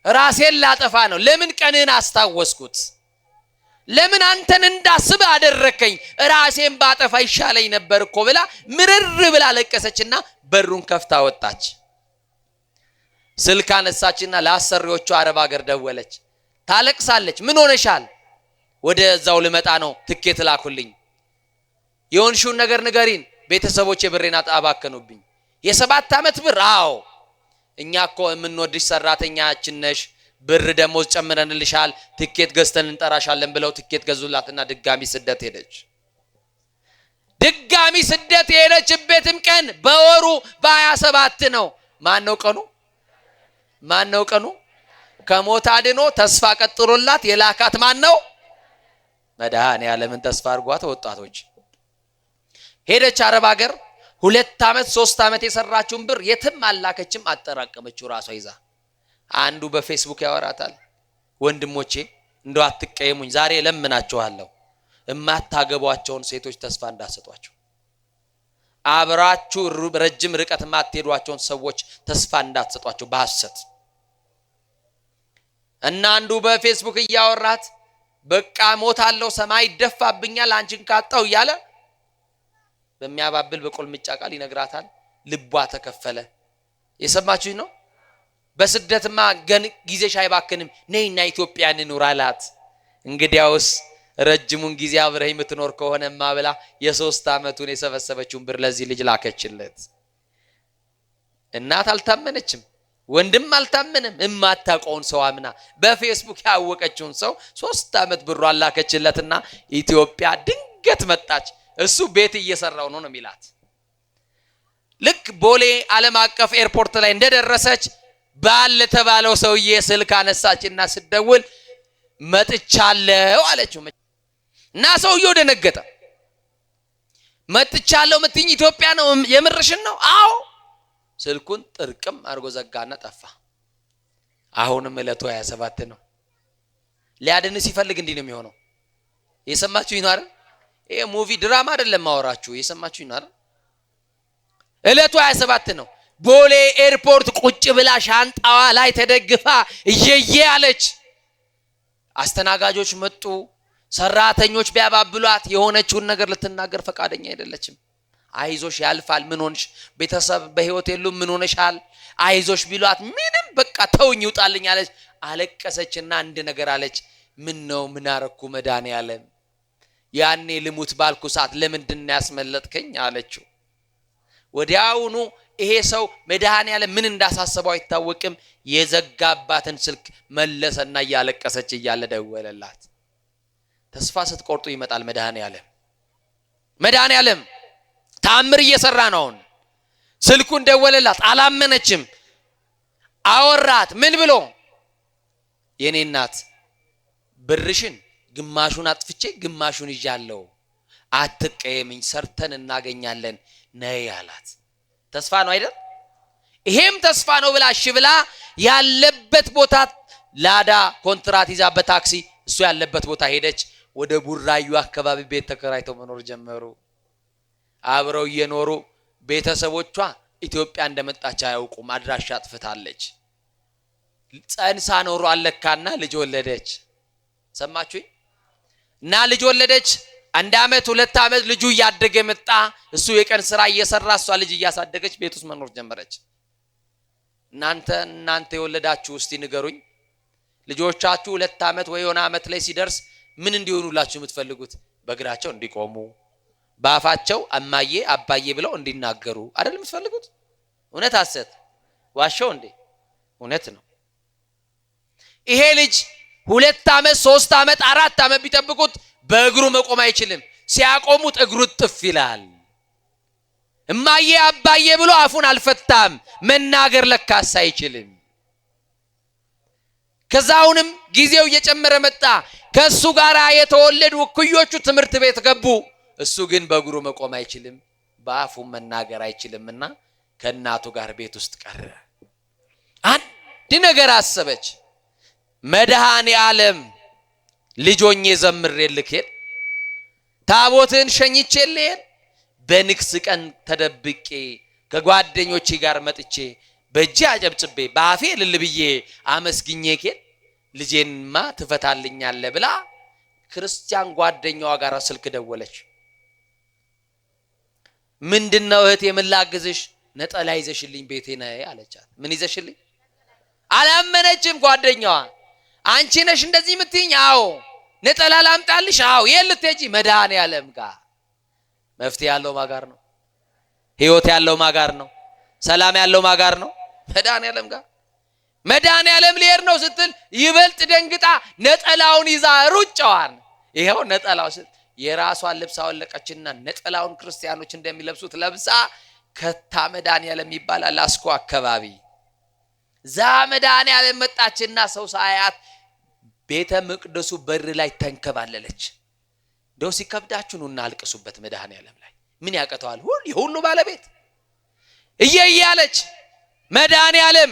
ራሴን ላጠፋ ነው። ለምን ቀንህን አስታወስኩት? ለምን አንተን እንዳስብ አደረከኝ? ራሴን ባጠፋ ይሻለኝ ነበር እኮ ብላ ምርር ብላ ለቀሰችና በሩን ከፍታ ወጣች። ስልክ አነሳችና ለአሰሪዎቹ አረብ ሀገር ደወለች። ታለቅሳለች። ምን ሆነሻል? ወደዛው ልመጣ ነው፣ ትኬት ላኩልኝ። የሆንሽውን ነገር ንገሪን። ቤተሰቦቼ ብሬን አባከኑብኝ። የ7 ዓመት ብር? አዎ። እኛ እኮ የምንወድሽ ሰራተኛችን ነሽ፣ ብር ደሞዝ ጨምረንልሻል፣ ትኬት ገዝተን እንጠራሻለን ብለው ትኬት ገዙላትና ድጋሚ ስደት ሄደች። ድጋሚ ስደት የሄደችበትም ቀን በወሩ በ27 ነው። ማን ነው ቀኑ? ከሞት አድኖ ተስፋ ቀጥሎላት የላካት ማን ነው? መድኃኔዓለምን ተስፋ አድርጓት ወጣቶች ሄደች አረብ ሀገር። 2 ዓመት 3 ዓመት የሰራችውን ብር የትም አላከችም፣ አጠራቀመችው ራሷ ይዛ። አንዱ በፌስቡክ ያወራታል። ወንድሞቼ እንደው አትቀየሙኝ፣ ዛሬ ለምናችኋለሁ፣ እማታገቧቸውን ሴቶች ተስፋ እንዳሰጧቸው፣ አብራችሁ ረጅም ርቀት ማትሄዷቸውን ሰዎች ተስፋ እንዳትሰጧቸው በሐሰት። እና አንዱ በፌስቡክ እያወራት በቃ ሞታለሁ፣ ሰማይ ይደፋብኛል አንቺን ካጣው እያለ በሚያባብል በቁልምጫ ቃል ይነግራታል። ልቧ ተከፈለ። የሰማችሁኝ ነው። በስደትማ ጊዜሽ አይባክንም፣ ነይና ኢትዮጵያን ኑር አላት። እንግዲያውስ ረጅሙን ጊዜ አብረህ የምትኖር ከሆነማ ብላ የ3 ዓመቱን የሰበሰበችውን ብር ለዚህ ልጅ ላከችለት። እናት አልታመነችም፣ ወንድም አልታመነም። እማታውቀውን ሰው አምና በፌስቡክ ያወቀችውን ሰው 3 ዓመት ብሯን ላከችለትና ኢትዮጵያ ድንገት መጣች። እሱ ቤት እየሰራው ነው የሚላት። ልክ ቦሌ ዓለም አቀፍ ኤርፖርት ላይ እንደደረሰች ባል ተባለው ሰውዬ ስልክ አነሳችና ስደውል መጥቻለሁ አለችው። እና ሰውዬው ደነገጠ። መጥቻለሁ ምትኝ ኢትዮጵያ ነው የምርሽን ነው? አዎ። ስልኩን ጥርቅም አርጎ ዘጋና ጠፋ። አሁንም እለቱ 27 ነው። ሊያድን ሲፈልግ እንዲህ ነው የሚሆነው። የሰማችሁ ይናር ይሄ ሙቪ ድራማ አይደለም ማወራችሁ። የሰማችሁ ይናር እለቱ 27 ነው። ቦሌ ኤርፖርት ቁጭ ብላ ሻንጣዋ ላይ ተደግፋ እየየ አለች። አስተናጋጆች መጡ። ሰራተኞች ቢያባብሏት የሆነችውን ነገር ልትናገር ፈቃደኛ አይደለችም። አይዞሽ ያልፋል፣ ምን ሆንሽ? ቤተሰብ በህይወት የሉም፣ ምን ሆነሻል? አይዞሽ ቢሏት ምንም በቃ ተውኝ ይውጣልኝ አለች። አለቀሰችና አንድ ነገር አለች። ምን ነው ምን አረኩ መድኃኒዓለም? ያኔ ልሙት ባልኩ ሰዓት ለምንድን ያስመለጥከኝ አለችው። ወዲያውኑ ይሄ ሰው መድኃኒዓለም ምን እንዳሳሰበው አይታወቅም። የዘጋባትን ስልክ መለሰና እያለቀሰች እያለ ደወለላት። ተስፋ ስትቆርጡ ይመጣል መድኃኒዓለም። መድኃኒዓለም ተአምር እየሰራ ነው። ስልኩን ደወለላት፣ አላመነችም። አወራት። ምን ብሎ? የኔ እናት ብርሽን ግማሹን አጥፍቼ ግማሹን ይዣለሁ፣ አትቀየምኝ፣ ሰርተን እናገኛለን ነይ አላት። ተስፋ ነው አይደል? ይሄም ተስፋ ነው ብላ እሺ ብላ ያለበት ቦታ ላዳ ኮንትራት ይዛ በታክሲ እሱ ያለበት ቦታ ሄደች። ወደ ቡራዩ አካባቢ ቤት ተከራይተው መኖር ጀመሩ። አብረው እየኖሩ ቤተሰቦቿ ኢትዮጵያ እንደመጣች አያውቁም። አድራሻ አጥፍታለች። ጸንሳ ኖሮ አለካና ልጅ ወለደች። ሰማችሁኝ? እና ልጅ ወለደች። 1 ዓመት 2 ዓመት ልጁ እያደገ መጣ። እሱ የቀን ስራ እየሰራ እሷ ልጅ እያሳደገች ቤት ውስጥ መኖር ጀመረች። እናንተ የወለዳችሁ እስቲ ንገሩኝ፣ ልጆቻችሁ 2 ዓመት ወይ የሆነ ዓመት ላይ ሲደርስ ምን እንዲሆኑላችሁ የምትፈልጉት? በእግራቸው እንዲቆሙ፣ በአፋቸው እማዬ አባዬ ብለው እንዲናገሩ አይደል የምትፈልጉት? እውነት ሐሰት? ዋሸው እንዴ? እውነት ነው። ይሄ ልጅ 2 ዓመት 3 ዓመት 4 ዓመት ቢጠብቁት በእግሩ መቆም አይችልም። ሲያቆሙት እግሩ ጥፍ ይላል። እማዬ አባዬ ብሎ አፉን አልፈታም። መናገር ለካስ አይችልም። ከዛውንም ጊዜው እየጨመረ መጣ። ከሱ ጋር የተወለዱ እኩዮቹ ትምህርት ቤት ገቡ። እሱ ግን በእግሩ መቆም አይችልም፣ በአፉ መናገር አይችልምና ከእናቱ ጋር ቤት ውስጥ ቀረ። አንድ ነገር አሰበች። መድኃኒዓለም ልጆኜ ዘምሬልህ ሄድ፣ ታቦትን ሸኝቼልህ በንግስ ቀን ተደብቄ ከጓደኞቼ ጋር መጥቼ በእጄ አጨብጭቤ በአፌ ልልብዬ አመስግኜ ሄድ ልጄንማ ትፈታልኛለህ ብላ ክርስቲያን ጓደኛዋ ጋር ስልክ ደወለች። ምንድነው እህቴ ምን ላግዝሽ? ነጠላ ይዘሽልኝ ቤቴ ነይ አለቻት። ምን ይዘሽልኝ? አላመነችም ጓደኛዋ። አንቺ ነሽ እንደዚህ የምትይኝ? አዎ። ነጠላ ላምጣልሽ? አዎ። የት ልትሄጂ? መድኃኒዓለም ጋር። መፍትሄ ያለው ማጋር ነው። ህይወት ያለው ማጋር ነው። ሰላም ያለው ማጋር ነው። መድኃኒዓለም ጋር። መድኃኒዓለም ሊሄድ ነው ስትል ይበልጥ ደንግጣ ነጠላውን ይዛ ሩጫዋን ይሄው ነጠላው የራሷን ልብስ አወለቀችና ነጠላውን ክርስቲያኖች እንደሚለብሱት ለብሳ ከታ መድኃኒዓለም ይባላል አስኮ አካባቢ ዛ መድኃኒዓለም መጣችና ሰው ሳያት ቤተ መቅደሱ በር ላይ ተንከባለለች። ደው ሲከብዳችሁ ነውና አልቅሱበት መድኃኒዓለም ላይ ምን ያቀተዋል? ሁሉ ባለቤት እየያለች መድኃኒዓለም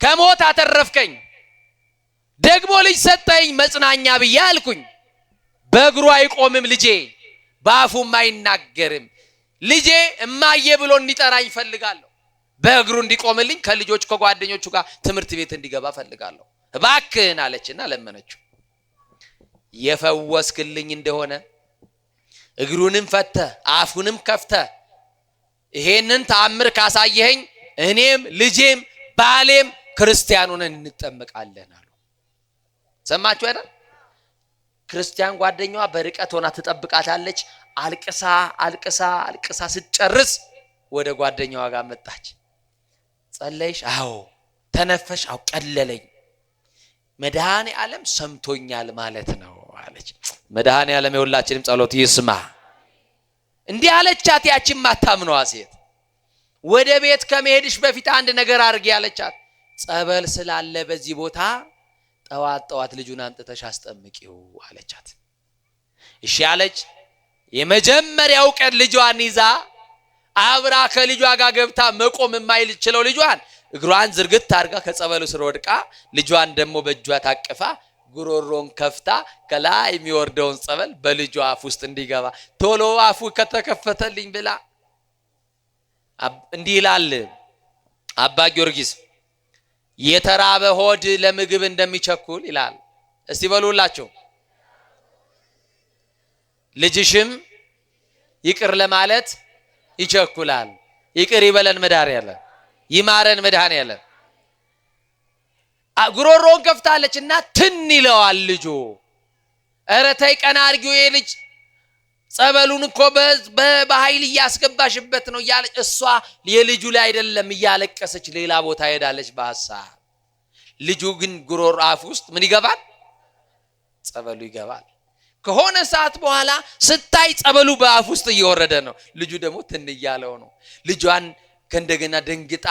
ከሞት አተረፍከኝ፣ ደግሞ ልጅ ሰጠኝ መጽናኛ ብዬ አልኩኝ። በእግሩ አይቆምም ልጄ፣ በአፉም አይናገርም። ልጄ እማዬ ብሎ እንዲጠራኝ ፈልጋለሁ። በእግሩ እንዲቆምልኝ ከልጆች ከጓደኞቹ ጋር ትምህርት ቤት እንዲገባ ፈልጋለሁ እባክህን አለችና ለመነችው። የፈወስክልኝ እንደሆነ እግሩንም ፈተ አፉንም ከፍተ ይሄንን ተአምር ካሳየኸኝ እኔም ልጄም ባሌም ክርስቲያኑን እንጠመቃለን አሉ። ሰማችሁ አይደል? ክርስቲያን ጓደኛዋ በርቀት ሆና ትጠብቃታለች። አልቅሳ ስትጨርስ ወደ ጓደኛዋ ጋር መጣች። ጸለይሽ? አዎ። ተነፈሽ? አዎ። ቀለለኝ። መድኃኔ ዓለም ሰምቶኛል ማለት ነው አለች። መድኃኔ ዓለም የሁላችንም ጸሎት ይስማ። እንዲህ አለቻት ያቺም ማታምነዋ ሴት። ወደ ቤት ከመሄድሽ በፊት አንድ ነገር አድርጊ አለቻት። ጸበል ስላለ በዚህ ቦታ ጠዋት ልጁን አምጥተሽ አስጠምቂው አለቻት። እሺ አለች። የመጀመሪያው ቀን ልጇን ይዛ አብራ ከልጇ ጋር ገብታ መቆም የማይችለው ልጇን እግሯን ዝርግት አድርጋ ከጸበሉ ስር ወድቃ ልጇን ደግሞ በእጇ ታቅፋ ጉሮሮን ከፍታ ከላይ የሚወርደውን ጸበል በልጇ አፍ ውስጥ እንዲገባ ቶሎ አፉ ከተከፈተልኝ ብላ እንዲህ ይላል አባ ጊዮርጊስ፣ የተራበ ሆድ ለምግብ እንደሚቸኩል ይላል። እስቲ በሉላችሁ። ልጅሽም ይቅር ለማለት ይቸኩላል። ይቅር ይበለን መድኃኔዓለም፣ ይማረን መድኃኔዓለም። ጉሮሮን ከፍታለችና ትን ይለዋል ልጁ። ኧረ ተይ ቀና አድርጊው ልጅ ጸበሉን እኮ በኃይል እያስገባሽበት ነው እያለች እሷ የልጁ ላይ አይደለም እያለቀሰች ሌላ ቦታ ሄዳለች በሐሳብ። ልጁ ግን ጉሮሮ አፍ ውስጥ ምን ይገባል? ጸበሉ ይገባል። ከሆነ ሰዓት በኋላ ስታይ ጸበሉ በአፍ ውስጥ እየወረደ ነው። ልጁ ደግሞ ትን እያለው ነው። ልጇን ከእንደገና ደንግጣ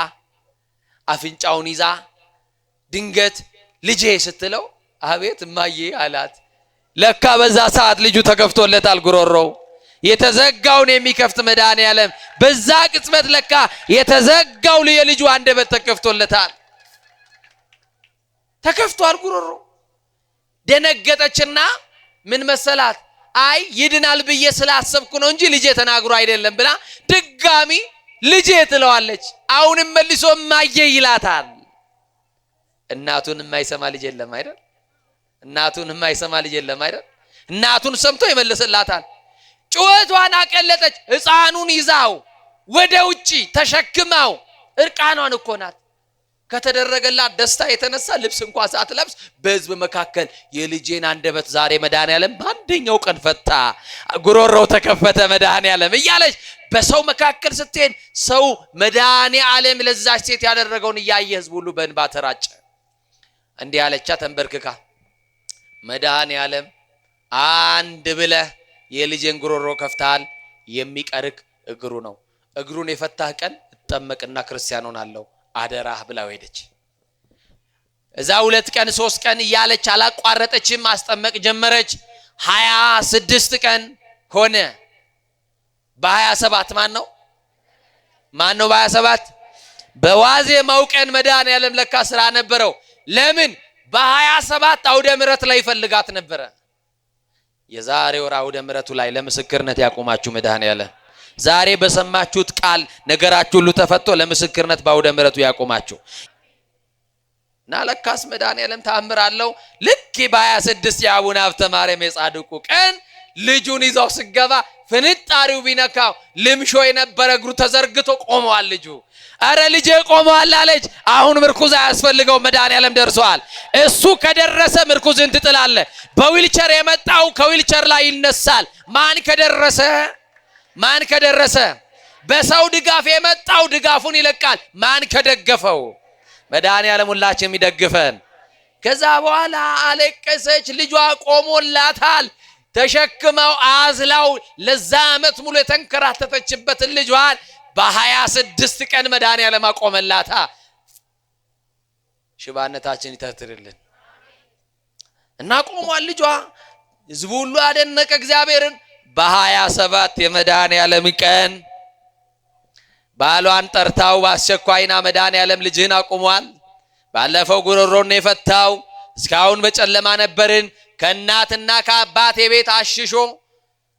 አፍንጫውን ይዛ ድንገት ልጄ ስትለው አቤት እማዬ አላት። ለካ በዛ ሰዓት ልጁ ተከፍቶለታል ጉሮሮው። የተዘጋውን የሚከፍት መድኃኔዓለም በዛ ቅጽበት ለካ የተዘጋው የልጁ አንደበት ተከፍቶለታል። ተከፍቷል ጉሮሮ። ደነገጠችና ምን መሰላት? አይ ይድናል ብዬ ስላሰብኩ ነው እንጂ ልጄ ተናግሮ አይደለም ብላ ድጋሚ ልጄ ትለዋለች። አሁንም መልሶ እማዬ ይላታል። እናቱን የማይሰማ ልጅ የለም አይደል? እናቱን የማይሰማ ልጅ የለም አይደል? እናቱን ሰምቶ ይመልስላታል። ጩኸቷን አቀለጠች። ሕፃኑን ይዛው ወደ ውጪ ተሸክማው እርቃኗን እኮ ናት። ከተደረገላት ደስታ የተነሳ ልብስ እንኳን ሳትለብስ በሕዝብ መካከል የልጄን አንደበት ዛሬ መድኃኔዓለም በአንደኛው ቀን ፈታ፣ ጉሮሮው ተከፈተ መድኃኔዓለም እያለች በሰው መካከል ስትሄድ ሰው መድኃኔዓለም ለዛች ሴት ያደረገውን እያየ ሕዝብ ሁሉ በእንባ ተራጨ። እንዲህ አለቻ ተንበርክካ፣ መድኃኔዓለም አንድ ብለህ የልጄን ጉሮሮ ከፍተሃል፣ የሚቀርክ እግሩ ነው። እግሩን የፈታህ ቀን እጠመቅና ክርስቲያን ሆናለሁ አደራህ ብላው ሄደች። እዛ 2 ቀን 3 ቀን እያለች አላቋረጠችም። ማስጠመቅ ጀመረች። 26 ቀን ሆነ። በ27 ማን ነው በ27 በዋዜማው ቀን መድኃኔዓለም ለካ ስራ ነበረው። ለምን? በ27 አውደ ምሕረት ላይ ፈልጋት ነበረ። የዛሬው አውደ ምሕረቱ ላይ ለምስክርነት ያቆማችሁ መድኃኔዓለም ዛሬ በሰማችሁት ቃል ነገራችሁ ሁሉ ተፈቶ ለምስክርነት በአውደ ምሕረቱ ያቆማችሁ እና ለካስ መድኃኔዓለም ተአምር አለው። ልክ በ26 የአቡነ ሀብተ ማርያም የጻድቁ ቀን ልጁን ይዘው ሲገባ ፍንጣሪው ቢነካው ልምሾ የነበረ እግሩ ተዘርግቶ ቆመዋል። ልጁ አረ ልጄ ቆመዋል አለች። አሁን ምርኩዝ አያስፈልገው መድኃኔዓለም ደርሷል። እሱ ከደረሰ ምርኩዝን ትጥላለ። በዊልቸር የመጣው ከዊልቸር ላይ ይነሳል። ማን ከደረሰ በሰው ድጋፍ የመጣው ድጋፉን ይለቃል። ማን ከደገፈው መድኃኔዓለም ሁላችንም ይደግፈን። ከዛ በኋላ አለቀሰች። ልጇ ቆሞላታል። ተሸክመው አዝላው ለዛ ዓመት ሙሉ የተንከራተተችበትን ልጇን በ26 ቀን መድኃኔዓለም አቆመላታ። ሽባነታችን ይተትርልን እና ቆሟል ልጇ። ሕዝቡ ሁሉ አደነቀ እግዚአብሔርን። በ27 የመድኃኔዓለም ቀን ባሏን ጠርታው በአስቸኳይና መድኃኔዓለም ልጅህን አቁሟል። ባለፈው ጉሮሮን የፈታው እስካሁን በጨለማ ነበርን። ከእናትና ከአባቴ ቤት አሽሾ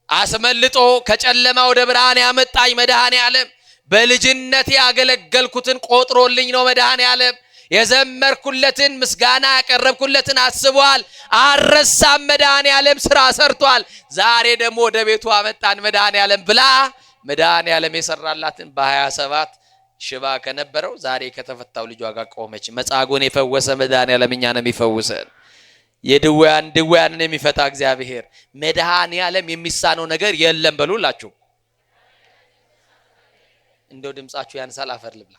አስመልጦ ከጨለማ ወደ ብርሃን ያመጣኝ መድኃኔዓለም በልጅነቴ ያገለገልኩትን ቆጥሮልኝ ነው። መድኃኔዓለም የዘመርኩለትን ምስጋና ያቀረብኩለትን አስቧል፣ አረሳም። መድኃኔዓለም ስራ ሰርቷል። ዛሬ ደግሞ ወደ ቤቱ አመጣን መድኃኔዓለም ብላ መድኃኔዓለም የሰራላትን በ27 ሽባ ከነበረው ዛሬ ከተፈታው ልጇ ጋር ቆመች። መጻጉዕን የፈወሰ መድኃኔዓለም እኛንም ይፈውሰን። ድውያንን የሚፈታ እግዚአብሔር መድኃኔ ዓለም የሚሳነው ነገር የለም በሉላችሁ። እንደው ድምጻችሁ ያንሳል አፈር ልብላ።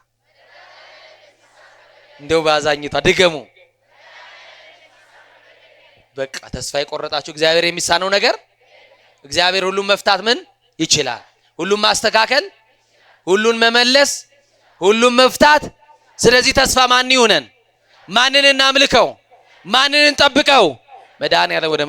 እንደው ባዛኝቷ ድገሙ። በቃ ተስፋ የቆረጣችሁ እግዚአብሔር የሚሳነው ነገር እግዚአብሔር ሁሉን መፍታት ምን ይችላል? ሁሉን ማስተካከል፣ ሁሉን መመለስ፣ ሁሉን መፍታት። ስለዚህ ተስፋ ማን ይሁነን? ማንን እናምልከው? ማንን እንጠብቀው? መድኃኔዓለም ወደ